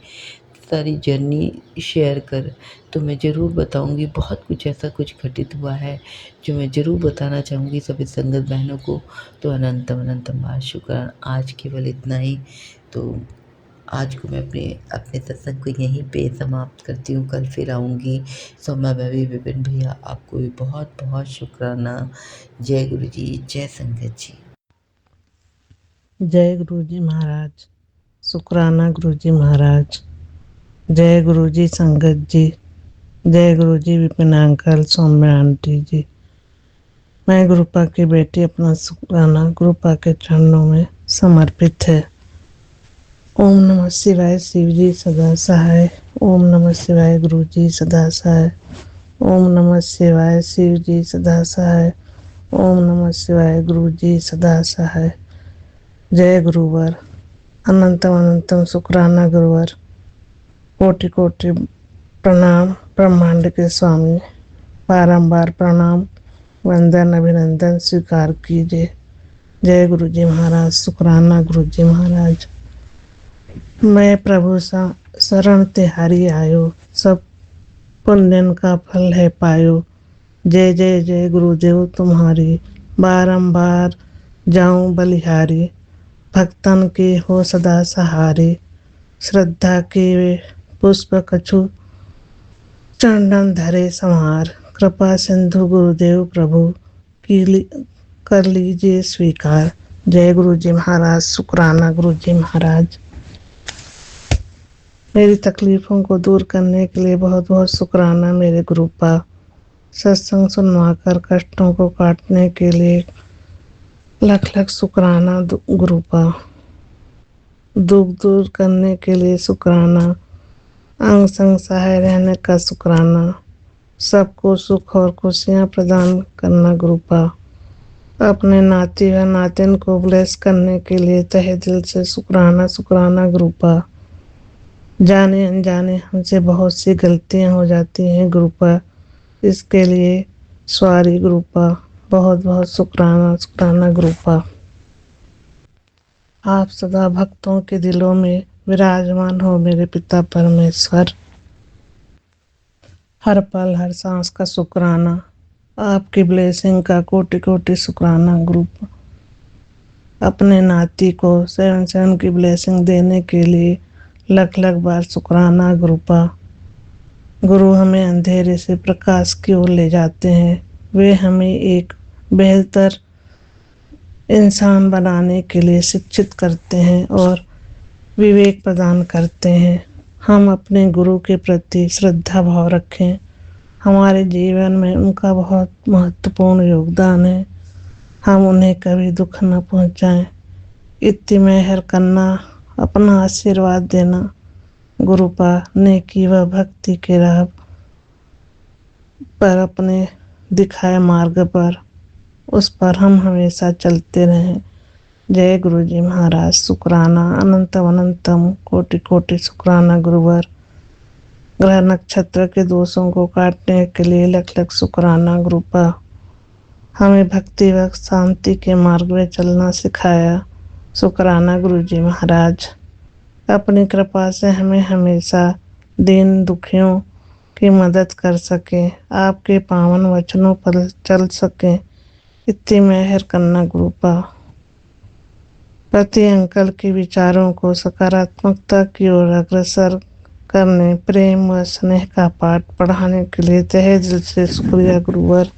[SPEAKER 5] सारी जर्नी शेयर कर। तो मैं ज़रूर बताऊँगी, बहुत कुछ ऐसा कुछ घटित हुआ है जो मैं ज़रूर बताना चाहूँगी सभी संगत बहनों को। तो अनंतम अनंतम बार शुक्राना। आज केवल इतना ही। तो आज को मैं अपने सत्संग को यहीं पे समाप्त करती हूँ। कल फिर आऊँगी। सौम्या भाभी, विपिन भैया, आपको भी बहुत-बहुत शुक्राना। जय गुरु जी, जय संगत जी।
[SPEAKER 6] जय गुरु जी महाराज। शुक्राना गुरु जी महाराज। जय गुरु जी संगत जी। जय गुरु जी विपिन अंकल, सौम्या आंटी जी। मैं गुरुपा की बेटी, अपना शुक्राना गुरुपा के चरणों में समर्पित है। ओम नमः शिवाय, शिव जी सदा सहाय। ओम नमः शिवाय, गुरु जी सदा सहाय। ओम नमः शिवाय, शिव जी सदा सहाय। ओम नमः शिवाय, गुरु जी सदा सहाय। जय गुरुवर। अनंतम अनंतम शुक्राना गुरुवर। कोटि कोटि प्रणाम ब्रह्मांड के स्वामी। बारंबार प्रणाम, वंदन, अभिनंदन स्वीकार कीजिए। जय गुरु जी महाराज। शुक्राना गुरु जी महाराज। मैं प्रभु शरण तिहारी आयो, सब पुण्यन का फल है पायो। जय जय जय गुरुदेव तुम्हारी, बारंबार जाऊं बलिहारी। भक्तन के हो सदा सहारे, श्रद्धा के पुष्प कछु चंदन धरे संहार। कृपा सिंधु गुरुदेव प्रभु, कर लीजिए स्वीकार। जय गुरु जी महाराज। शुक्राना गुरु जी महाराज। मेरी तकलीफों को दूर करने के लिए बहुत बहुत शुक्राना मेरे गुरुपा। सत्संग सुनवाकर कष्टों को काटने के लिए लख लख शुक्राना गुरुपा। दुख दूर करने के लिए शुक्राना। अंग संग सहाय रहने का शुक्राना। सबको सुख और खुशियाँ प्रदान करना गुरुपा। अपने नाती व नातिन को ब्लेस करने के लिए तहे दिल से शुक्राना शुक्राना गुरुपा। जाने अनजाने हमसे बहुत सी गलतियाँ हो जाती हैं गुरुपा, इसके लिए सॉरी गुरुपा। बहुत बहुत शुक्राना शुक्राना गुरुपा। आप सदा भक्तों के दिलों में विराजमान हो मेरे पिता परमेश्वर। हर पल हर सांस का शुक्राना। आपकी ब्लेसिंग का कोटि कोटि शुक्राना गुरुपा। अपने नाती को 7 की ब्लेसिंग देने के लिए लख लख बार शुक्राना गुरुपा। गुरु हमें अंधेरे से प्रकाश की ओर ले जाते हैं। वे हमें एक बेहतर इंसान बनाने के लिए शिक्षित करते हैं और विवेक प्रदान करते हैं। हम अपने गुरु के प्रति श्रद्धा भाव रखें। हमारे जीवन में उनका बहुत महत्वपूर्ण योगदान है। हम उन्हें कभी दुख न पहुंचाएं। इतनी मेहर करना, अपना आशीर्वाद देना गुरुपा, नेकी व भक्ति के राह पर अपने दिखाए मार्ग पर, उस पर हम हमेशा चलते रहें। जय गुरु जी महाराज। शुक्राना अनंतम अनंतम, कोटि कोटि शुक्राना गुरुवर। ग्रह नक्षत्र के दोषों को काटने के लिए लख लख शुक्राना गुरुपा। हमें भक्ति व शांति के मार्ग में चलना सिखाया। शुक्राना गुरु जी महाराज। अपनी कृपा से हमें हमेशा दीन दुखियों की मदद कर सके, आपके पावन वचनों पर चल सके, इतनी मेहर करना गुरुपा। प्रति अंकल के विचारों को सकारात्मकता की ओर अग्रसर करने, प्रेम व स्नेह का पाठ पढ़ाने के लिए तहे दिल से शुक्रिया गुरुवर।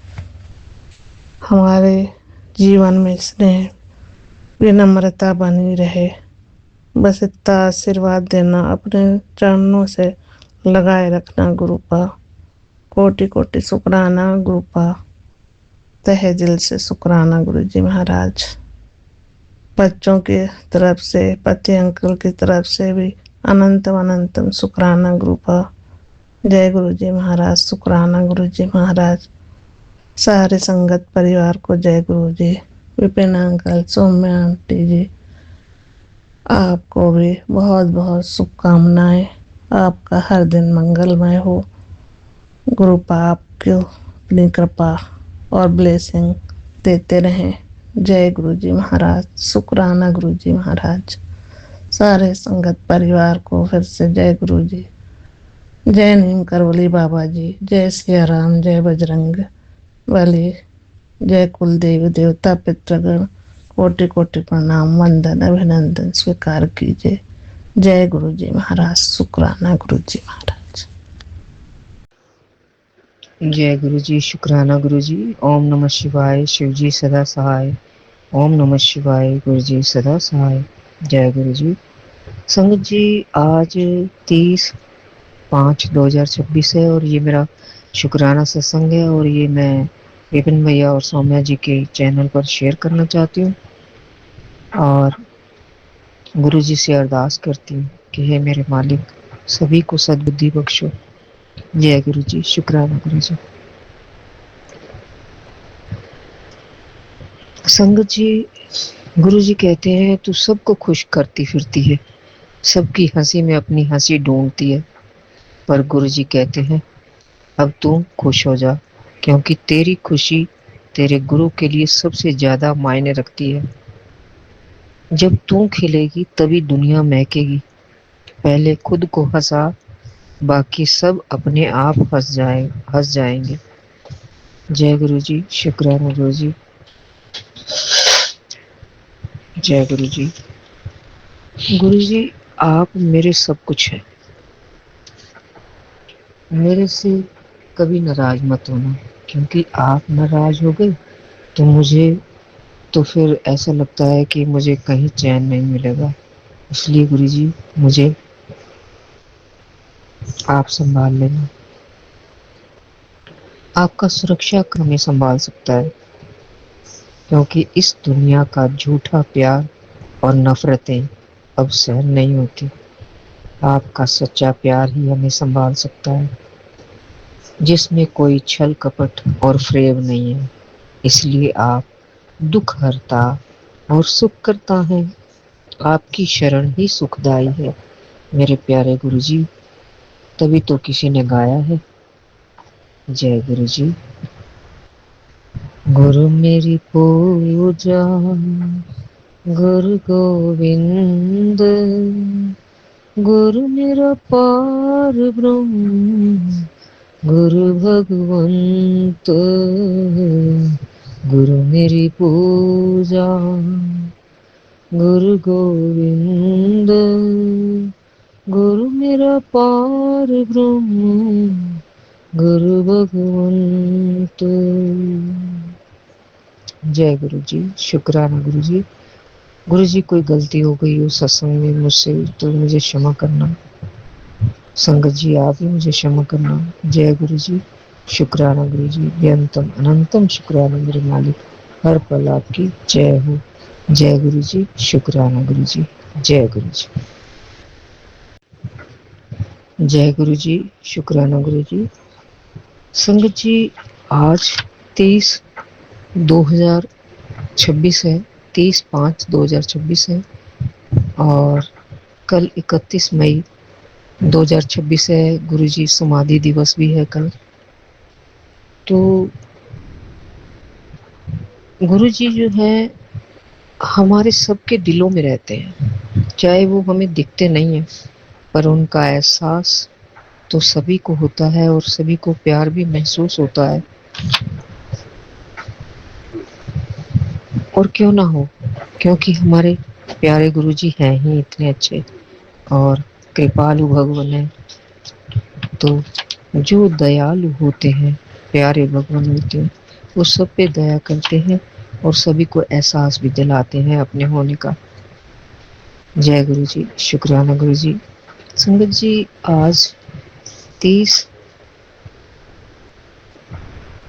[SPEAKER 6] हमारे जीवन में स्नेह विनम्रता बनी रहे, बस इतना आशीर्वाद देना, अपने चरणों से लगाए रखना गुरुपा। कोटि कोटि शुक्राना गुरुपा, तहे दिल से शुक्राना गुरु जी महाराज। बच्चों की तरफ से, पति अंकल की तरफ से भी अनंतम अनंतम शुक्राना गुरुपा। जय गुरु जी महाराज। शुक्राना गुरु जी महाराज। सारे संगत परिवार को जय गुरु जी। विपिन अंकल, सौम्य आंटी जी, आपको भी बहुत बहुत शुभकामनाएं। आपका हर दिन मंगलमय हो। गुरुपा आपको अपनी कृपा और ब्लेसिंग देते रहें। जय गुरु जी महाराज। शुक्राना गुरु जी महाराज। सारे संगत परिवार को फिर से जय गुरु जी। जय नीम करवली बाबा जी। जय सिया राम। जय बजरंग बली। जय कुल देवी देवता पितृगण, कोटि कोटि प्रणाम, वंदन अभिनंदन स्वीकार कीजिए। जय गुरु जी महाराज। शुक्राना गुरु जी महाराज।
[SPEAKER 7] जय गुरु जी। शुक्राना गुरु जी। ओम नमः शिवाय। शिव जी सदा सहाय। ओम नमः शिवाय। गुरु जी सदा सहाय। जय गुरु जी। संगत जी, आज 30/5/2026 है और ये मेरा शुक्राना सत्संग है और ये मैं विपिन भैया और सौम्या जी के चैनल पर शेयर करना चाहती हूँ और गुरु जी से अरदास करती हूँ कि हे मेरे मालिक, सभी को सद्बुद्धि बख्शो। जय गुरु जी। शुक्राना गुरु जी। संगत जी, गुरु जी कहते हैं तू सबको खुश करती फिरती है, सबकी हंसी में अपनी हंसी ढूंढती है, पर गुरु जी कहते हैं अब तू खुश हो जा, क्योंकि तेरी खुशी तेरे गुरु के लिए सबसे ज्यादा मायने रखती है। जब तू खिलेगी तभी दुनिया महकेगी। पहले खुद को हंसा, बाकी सब अपने आप हंस जाएंगे। जय गुरु जी। शुक्राना गुरु जी। जय गुरु जी। गुरु जी, आप मेरे सब कुछ हैं। मेरे से कभी नाराज मत होना, क्योंकि आप नाराज हो गए तो फिर ऐसा लगता है कि मुझे कहीं चैन नहीं मिलेगा। इसलिए गुरु जी, मुझे आप संभाल लेना। आपका सुरक्षा हमें संभाल सकता है, क्योंकि इस दुनिया का झूठा प्यार और नफरतें अब सहन नहीं होती। आपका सच्चा प्यार ही हमें संभाल सकता है, जिसमें कोई छल कपट और फ्रेब नहीं है। इसलिए आप दुख हरता और सुख करता है। आपकी शरण ही सुखदाई है मेरे प्यारे गुरु जी, तभी तो किसी ने गाया है। जय गुरु जी। गुरु मेरी पूजा, गुरु गोविंद, गुरु मेरा पार ब्रह्म, गुरु भगवंत, गुरु मेरी पूजा, गुरु गोविंद, गुरु मेरा पार ब्रह्म, गुरु भगवंत। जय गुरु जी। शुक्राना गुरु जी। गुरु जी, कोई गलती हो गई हो सत्संग में मुझसे तो मुझे क्षमा करना। संगत जी, आप भी मुझे क्षमा करना। जय गुरु जी। शुक्राना गुरु जी। बेअंतम अनंतम शुक्राना मेरे मालिक, हर पल आपकी जय हो। जय गुरु जी। शुक्राना गुरु जी। जय गुरु जी। जय गुरु जी। शुक्राना गुरु जी। संगत जी, आज 30/2026 है, 30/5/2026 है और कल 31 मई 2026 है। गुरुजी समाधि दिवस भी है कल। तो गुरुजी जो है हमारे सबके दिलों में रहते हैं, चाहे वो हमें दिखते नहीं है, पर उनका एहसास तो सभी को होता है और सभी को प्यार भी महसूस होता है। और क्यों ना हो, क्योंकि हमारे प्यारे गुरुजी हैं ही इतने अच्छे और कृपालु भगवान है। तो जो दयालु होते हैं, प्यारे भगवान होते हैं, वो सब पे दया करते हैं और सभी को एहसास भी दिलाते हैं अपने होने का। जय गुरु जी, शुक्राना गुरु जी। संगत जी, आज 30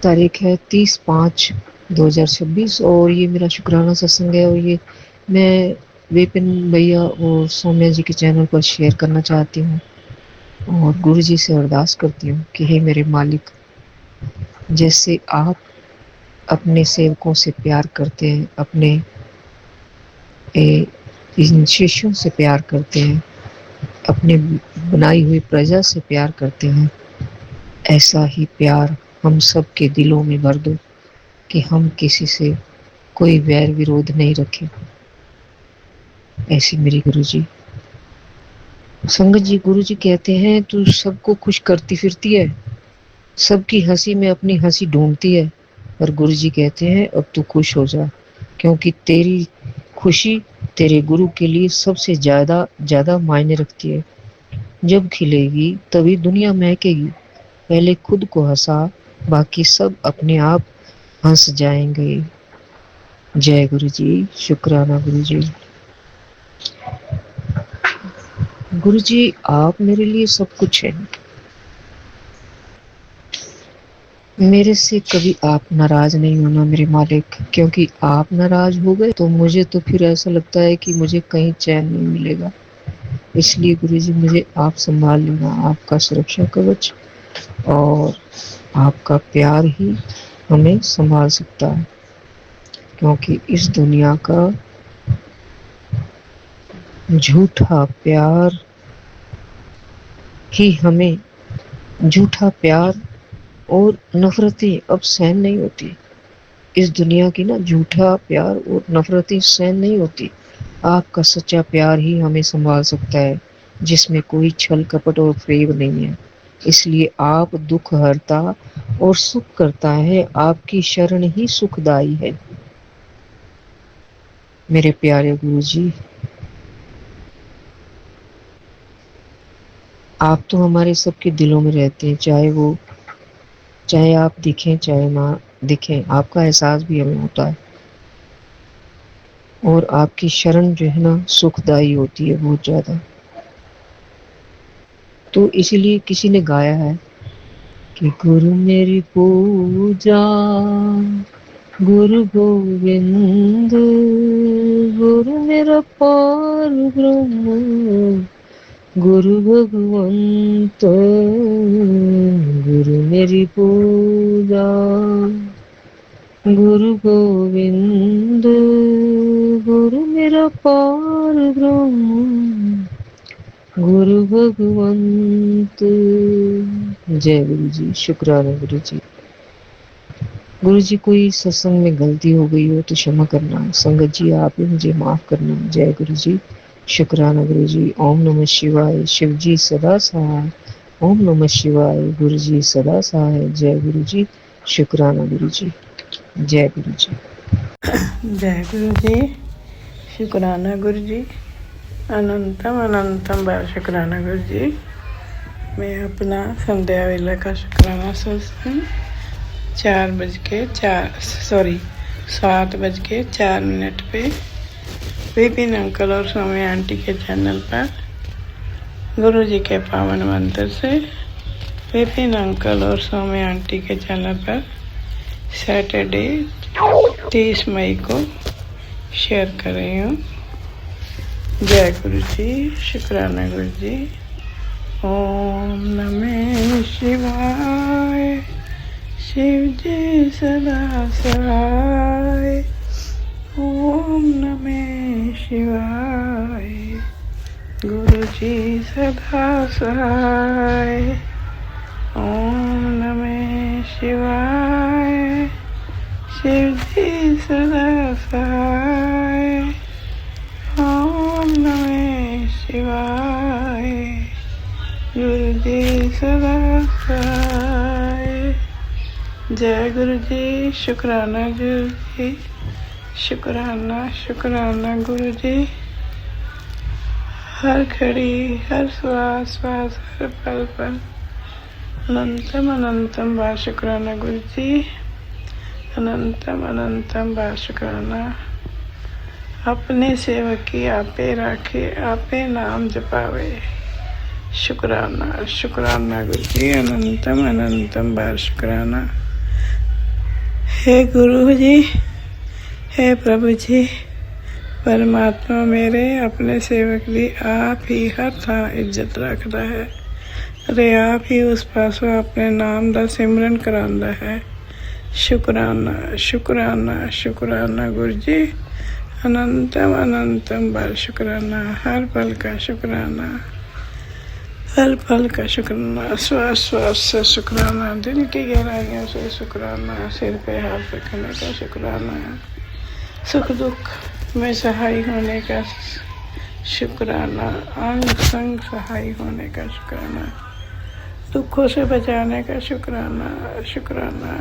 [SPEAKER 7] तारीख है, 30/5/2026 और ये मेरा शुक्राना सत्संग है और ये मैं विपिन भैया और सौम्या जी के चैनल पर शेयर करना चाहती हूँ और गुरु जी से अरदास करती हूँ कि हे मेरे मालिक, जैसे आप अपने सेवकों से प्यार करते हैं, अपने इन शिष्यों से प्यार करते हैं, अपने बनाई हुई प्रजा से प्यार करते हैं, ऐसा ही प्यार हम सब के दिलों में भर दो कि हम किसी से कोई वैर विरोध नहीं रखें। ऐसी मेरी गुरुजी। संगत जी, गुरुजी कहते हैं तू सबको खुश करती फिरती है, सबकी हंसी में अपनी हंसी ढूंढती है, पर गुरुजी कहते हैं अब तू खुश हो जा, क्योंकि तेरी खुशी तेरे गुरु के लिए सबसे ज्यादा मायने रखती है। जब खिलेगी तभी दुनिया महकेगी, पहले खुद को हंसा, बाकी सब अपने आप हंस जाएंगे। जय गुरु जी, शुक्राना गुरु जी। गुरु जी, आप मेरे लिए सब कुछ हैं। मेरे से कभी आप नाराज नहीं होना मेरे मालिक, क्योंकि आप नाराज हो गए तो मुझे तो फिर ऐसा लगता है कि मुझे कहीं चैन नहीं मिलेगा। इसलिए गुरु जी, मुझे आप संभाल लेना, आपका सुरक्षा कवच और आपका प्यार ही हमें संभाल सकता है, क्योंकि इस दुनिया का झूठा प्यार ही हमें, झूठा प्यार और नफरतें अब सहन नहीं होती। इस दुनिया की ना झूठा प्यार और नफरतें सहन नहीं होती। आपका सच्चा प्यार ही हमें संभाल सकता है, जिसमें कोई छल कपट और फेब नहीं है। इसलिए आप दुख हरता और सुख करता है, आपकी शरण ही सुखदाई है। मेरे प्यारे गुरु जी, आप तो हमारे सबके दिलों में रहते हैं, चाहे आप दिखें चाहे ना दिखें, आपका एहसास भी हमें होता है और आपकी शरण जो है ना सुखदाई होती है बहुत ज्यादा। तो इसीलिए किसी ने गाया है कि गुरु मेरी पूजा, गुरु गोविंद, गुरु मेरा पार ब्रह्म, गुरु भगवंत, गुरु मेरी पूजा, गुरु गोविंद, गुरु मेरा पार ब्रह्म, गुरु भगवंत। जय गुरु जी, शुक्राना गुरु जी। गुरु जी, कोई सत्संग में गलती हो गई हो तो क्षमा करना। संगत जी, आप ही मुझे माफ करना। जय गुरु जी, शुक्राना गुरु जी। ओम नमः शिवाय। शिव जी सदा सहाय। ओम नमः शिवाय। गुरु जी सदा सहाय। जय गुरु जी, शुक्राना गुरु जी। जय गुरु जी।
[SPEAKER 8] जय गुरु जी, शुक्राना गुरु जी। अनंतम अनंतम बार शुक्राना गुरु जी। मैं अपना संध्या वेला का शुक्राना सत्संग 7:04 पे विपिन अंकल और सौम्या आंटी के चैनल पर गुरु जी के पावन मंत्र से विपिन अंकल और सौम्या आंटी के चैनल पर सैटरडे 30 मई को शेयर कर रही हूँ। जय गुरु जी, शुक्राना गुरु जी। ओम नमः शिवाय। शिव जी सदा सहाय। ओम नमः शिवाय। गुरु जी सदा सहाय। ओम नमः शिवाय। शिव जी सदा सहाय। ओम नमः शिवाय। गुरु जी सदा सहाय। जय गुरु जी। शुक्राना गुरु जी। शुक्राना शुक्राना गुरु जी। हर घड़ी हर श्वास श्वास हर पल पल अनंतम अनंतम बार शुक्राना गुरु जी। अनंतम अनंतम बार शुक्राना। अपने सेवक की आपे राखे, आपे नाम जपावे। शुक्राना शुक्राना गुरु जी। अनंतम अनंतम बार शुक्राना। हे गुरु जी, हे प्रभु जी, परमात्मा मेरे अपने सेवक दी आप ही हर थां इज्जत रखता है ते आप ही उस पासों अपने नाम दा सिमरन करांदा है। शुक्राना शुक्राना शुक्राना गुरु जी। अनंतम अनंतम बार शुक्राना। हर पल का शुक्राना, हर पल का शुक्राना, श्वास श्वास से शुक्राना, दिल की गहराइयों से शुक्राना, सिर पे हाथ रखने का शुक्राना, सुख दुख में सहाय होने का शुक्राना, अंग संग सहाय होने का शुक्राना, दुखों से बचाने का शुक्राना, शुक्राना,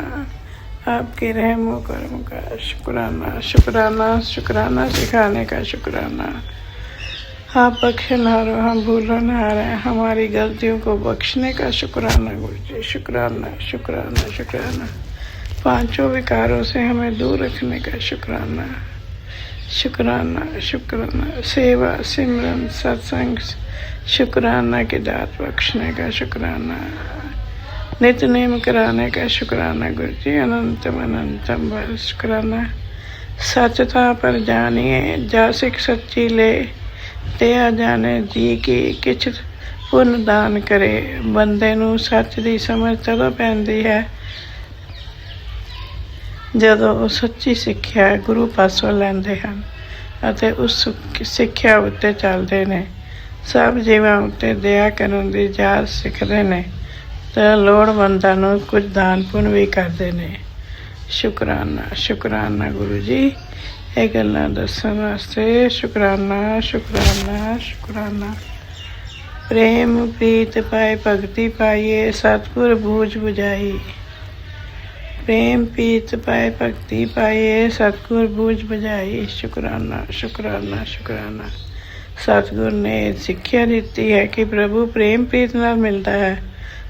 [SPEAKER 8] आपके रहमो करम का शुक्राना, शुक्राना शुक्राना सिखाने का शुक्राना। आप बख्शनहारो, हम भूलनहार हैं, हमारी गलतियों को बख्शने का शुक्राना गुरु जी। शुक्राना शुक्राना शुक्राना। पांचों विकारों से हमें दूर रखने का शुक्राना। शुक्राना शुक्राना। सेवा सिमरन सत्संग शुक्राना की दात बख्शने का शुक्राना। नित्यनेम कराने का शुक्राना गुरु जी। अनंतम अनंतम बार शुक्राना। सचता पर जानिए जासिक सच्ची ले, ते जाने जी की किछ पुन दान करे। बंदे नूं सच दी समझ तदों पैंदी है ਜਦੋਂ ਉਹ ਸੱਚੀ ਸਿੱਖਿਆ ਗੁਰੂ ਪਾਸੋਂ ਲੈਂਦੇ ਹਨ ਅਤੇ ਉਸ ਸਿੱਖਿਆ ਉੱਤੇ ਚੱਲਦੇ ਨੇ। ਸਭ ਜੀਵਾਂ ਉੱਤੇ ਦਇਆ ਕਰਨ ਦੀ ਜਾਚ ਸਿੱਖਦੇ ਨੇ ਤਾਂ ਲੋੜਵੰਦਾਂ ਨੂੰ ਕੁਝ ਦਾਨ ਪੁੰਨ ਵੀ ਕਰਦੇ ਨੇ। ਸ਼ੁਕਰਾਨਾ ਸ਼ੁਕਰਾਨਾ ਗੁਰੂ ਜੀ। ਇਹ ਗੱਲਾਂ ਦੱਸਣ ਵਾਸਤੇ ਸ਼ੁਕਰਾਨਾ ਸ਼ੁਕਰਾਨਾ ਸ਼ੁਕਰਾਨਾ। ਪ੍ਰੇਮ ਪ੍ਰੀਤ ਪਾਏ ਭਗਤੀ ਪਾਈਏ, ਸਤਿਗੁਰ ਬੂਝ ਬੁਝਾਈ। प्रेम प्रीत पाए भक्ति पाए, सतगुर बूझ बुझाई। शुक्राना शुक्राना शुक्राना। सतगुर ने सिक्ख्या दी है कि प्रभु प्रेम प्रीत नाल मिलता है,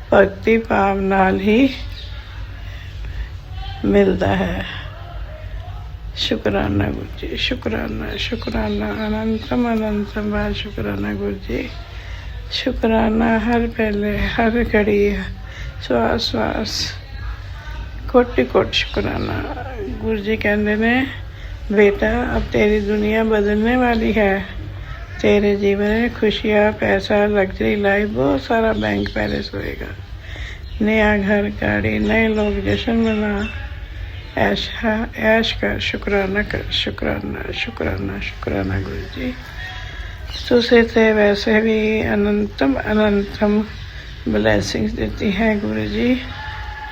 [SPEAKER 8] भक्ति भाव नाल ही मिलता है। शुक्राना गुरु जी। शुक्राना शुक्राना। अनंतम अनंतम बार शुक्राना गुरु जी। शुक्राना हर पहले हर घड़ी श्वास श्वास कोटि कोट शुक्राना। गुरु जी कहते ने बेटा अब तेरी दुनिया बदलने वाली है। तेरे जीवन में खुशियाँ पैसा लग्जरी लाइफ बहुत सारा बैंक पैलेस होएगा। नया घर गाड़ी नए लोग जश्न मना ऐश कर। शुक्राना कर। शुक्राना शुक्राना शुक्राना गुरु जी। तुझे तो वैसे भी अनंतम अनंतम ब्लेसिंग्स देती हैं गुरु जी।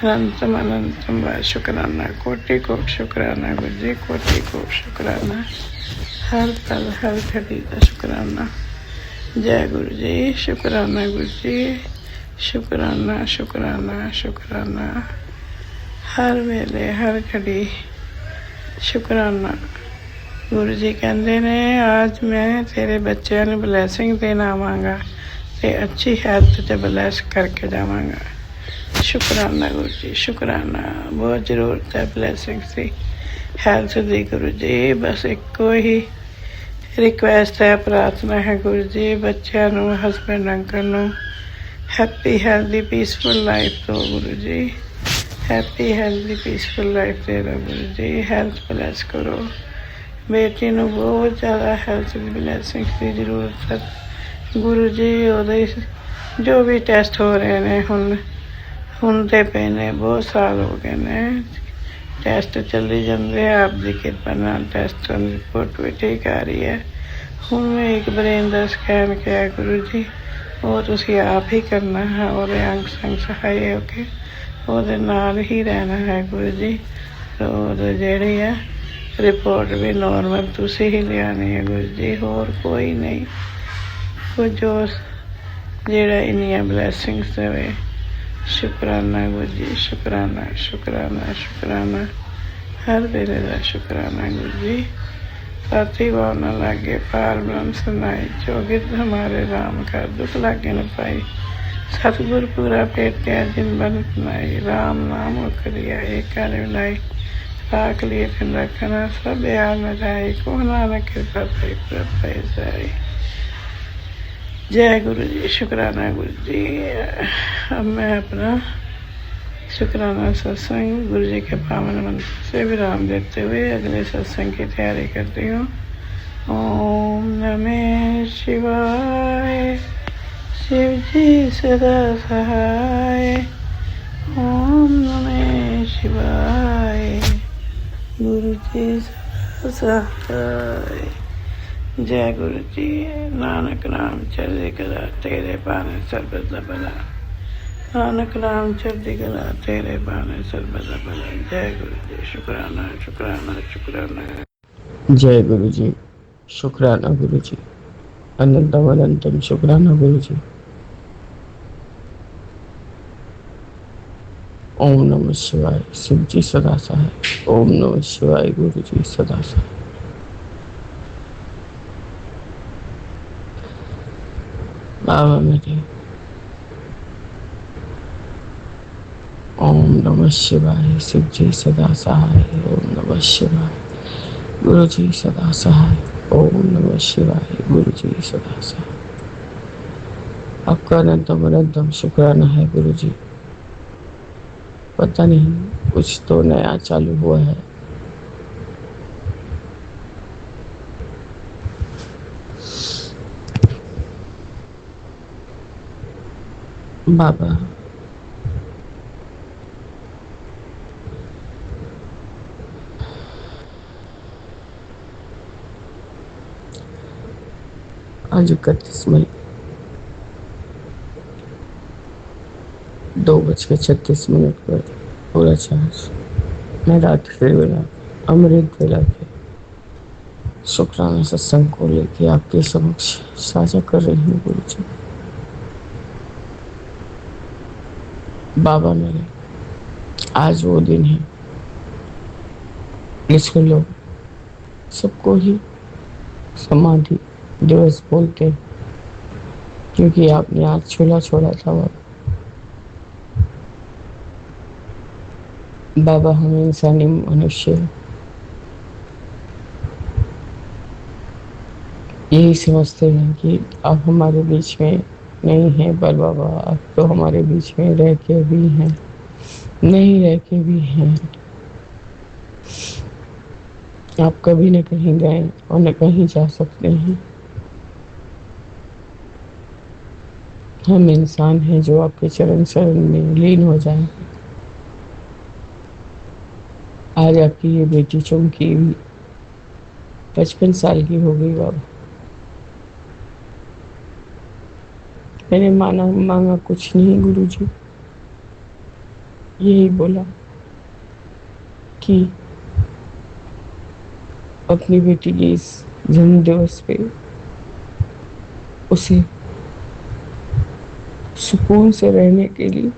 [SPEAKER 8] अनंतम अनंतम बार शुक्राना। कोटि कोट शुक्राना गुरु जी। कोटि कोट शुक्राना। हर पल हर घड़ी का शुक्राना। जय गुरु जी। शुक्राना गुरु जी। शुक्राना शुक्राना शुक्राना। हर वेले हर घड़ी शुक्राना। गुरु जी कहते ने आज मैं तेरे बच्चों ने ब्लैसिंग देना आवांगा ते अच्छी हेल्थ ते ब्लैस करके जावांगा। शुक्राना गुरु जी। शुक्राना। बहुत ज़रूरत है ब्लैसिंग्स की हेल्थ दी गुरु जी। बस एको ही रिक्वेस्ट है प्रार्थना है गुरु जी बच्चों नूं हसबैंड अंकल नूं हैप्पी हेल्दी पीसफुल लाइफ दो गुरु जी। हैप्पी हेल्दी पीसफुल लाइफ दे दो गुरु जी। हेल्थ ब्लैस करो। बेटी नूं बहुत ज़्यादा हेल्थ की ब्लैसिंग्स की ज़रूरत है गुरु जी। जो भी टेस्ट हो रहे हैं हुण ਹੁੰਦੇ ਪਏ ਨੇ, ਬਹੁਤ ਸਾਲ ਹੋ ਗਏ ਨੇ। ਟੈਸਟ ਚੱਲੀ ਜਾਂਦੇ ਆ, ਆਪ ਦੀ ਕਿਰਪਾ ਨਾਲ ਟੈਸਟਾਂ ਦੀ ਰਿਪੋਰਟ ਵੀ ਠੀਕ ਆ ਰਹੀ ਹੈ। ਹੁਣ ਮੈਂ ਇੱਕ ਬ੍ਰੇਨ ਦਾ ਸਕੈਨ ਕਿਹਾ ਗੁਰੂ ਜੀ, ਉਹ ਤੁਸੀਂ ਆਪ ਹੀ ਕਰਨਾ ਹੈ, ਉਹਦੇ ਅੰਗ ਸੰਗ ਸਹਾਈ ਹੋ ਕੇ ਉਹਦੇ ਨਾਲ ਹੀ ਰਹਿਣਾ ਹੈ ਗੁਰੂ ਜੀ। ਉਹਦੇ ਜਿਹੜੀ ਹੈ ਰਿਪੋਰਟ ਵੀ ਨੋਰਮਲ ਤੁਸੀਂ ਹੀ ਲਿਆਉਣੀ ਹੈ ਗੁਰੂ ਜੀ, ਹੋਰ ਕੋਈ ਨਹੀਂ। ਕੁਝ ਉਸ ਜਿਹੜਾ ਇੰਨੀਆਂ ਬਲੈਸਿੰਗਸ ਦੇਵੇ। ਸ਼ੁਕਰਾਨਾ ਗੁਰੂ ਜੀ, ਸ਼ੁਕਰਾਨਾ ਸ਼ੁਕਰਾਨਾ ਸ਼ੁਕਰਾਨਾ, ਹਰ ਵੇਲੇ ਦਾ ਸ਼ੁਕਰਾਨਾ गुरु जी। साथी भावना लागे पार ब्रह्म सुनाई, जोगित हमारे राम का दुख लागे न पाई। सतगुर पूरा पेटिया जिन बन बनाई, राम नाम करिया एक लाई। राख लिए फिर रखना सब यार न जाए, को नानक कृपा पाई प्रभ पाई जाए। जय गुरु जी, शुक्राना गुरु जी। अब मैं अपना शुक्राना सत्संग गुरु जी के पावन मंत्र से विराम देते हुए अगले सत्संग की तैयारी करती हूँ। ओम नमः शिवाय, शिव जी सदा सहाय। ओम नमः शिवाय, गुरु जी सदा सहाय। जय गुरु जी। नानक नाम चढ़े कला, तेरे पाने सर्वदा भला। नानक नाम चढ़ती कला, तेरे पाने सर्वदा भला। जय गुरु जी। शुक्राना शुक्राना शुक्राना।
[SPEAKER 9] जय गुरु जी। शुक्राना गुरु जी। अनंतम अनंतम शुक्राना गुरु जी। ओम नमः शिवाय, शिव जी सदा सहाय। ओम नमः शिवाय, गुरु जी सदा सहाय। बाबा मेरे, ओम नमः शिवाय, शिव जी सदा सहाय। ओम नमः शिवाय, गुरु जी सदा सहाय। ओम नमः शिवाय, गुरु जी सदा सहाय। आपका अनंतम अनंतम शुक्राना है गुरु जी। पता नहीं कुछ तो नया चालू हुआ है। बाबा, आज 31 मई 2:36 पर पूरा चार्ज मैं रात्रि वेला अमृत वेला के शुक्राना सत्संग को लेके आपके समक्ष साझा कर रही हूँ गुरु जी। बाबा मेरे, आज वो दिन है जिसको लोग सबको ही समाधि दिवस बोलते हैं, क्योंकि आपने आज चूल्हा छोड़ा था। बाबा, हम इंसानी मनुष्य यही समझते हैं कि आप हमारे बीच में नहीं हैं, पर बाबा आप तो हमारे बीच में रह के भी हैं, नहीं रह के भी हैं। आप कभी न कहीं गए और न कहीं जा सकते हैं। हम इंसान हैं जो आपके चरण शरण में लीन हो जाएंगे। आज आपकी ये बेटी चुमकी भी 55 साल की हो गई बाबा। मैंने मांगा कुछ नहीं गुरु जी, यही बोला कि अपनी बेटी के इस जन्म दिवस पे उसे सुकून से रहने के लिए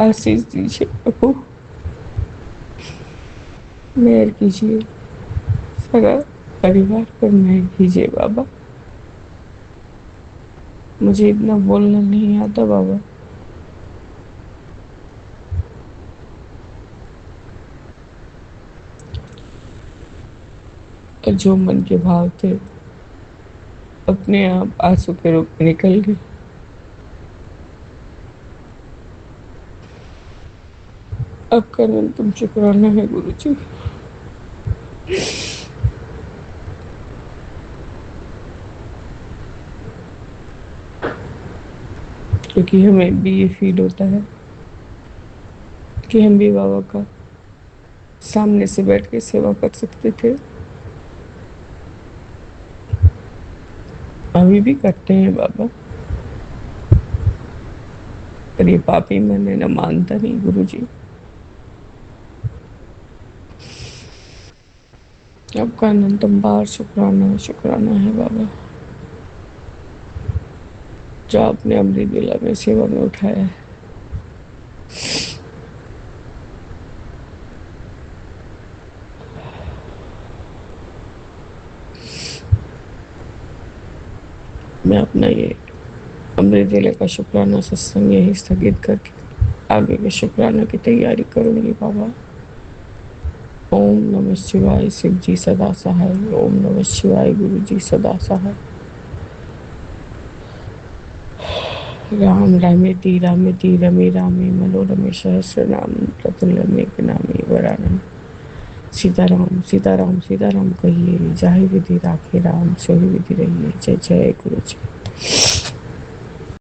[SPEAKER 9] आशीष दीजिए प्रभु। मेहर कीजिए, सारा परिवार पर मेहर कीजिए बाबा। मुझे इतना बोलना नहीं आता बाबा। और जो मन के भाव थे अपने आप आंसू के रूप में निकल गए। आपका अनंतम शुक्राना है गुरु जी। क्योंकि हमें भी ये फील होता है कि हम भी बाबा का सामने से बैठ के सेवा कर सकते थे। अभी भी करते हैं बाबा, पर ये पापी मन है ना, मानता नहीं गुरुजी। आपका अनंतम बार शुक्राना शुक्राना है बाबा, जो आपने अमृत वेला में सेवा में उठाया है। मैं अपना ये अमृत वेले का शुक्राना सत्संग यही स्थगित करके आगे के शुक्राना की तैयारी करूंगी बाबा। ओम नमः शिवाय शिव जी सदा सहाय। ओम नमः शिवाय गुरु जी सदा सहाय। राम रामेति रामेति रमे रामे मनोरमे सहस्र नाम ततुल्यमे नामे वरानम। सीताराम सीताराम सीताराम कहिए, जाहि विधि राखे राम, सोहि विधि रहिए। जय जय गुरु जी।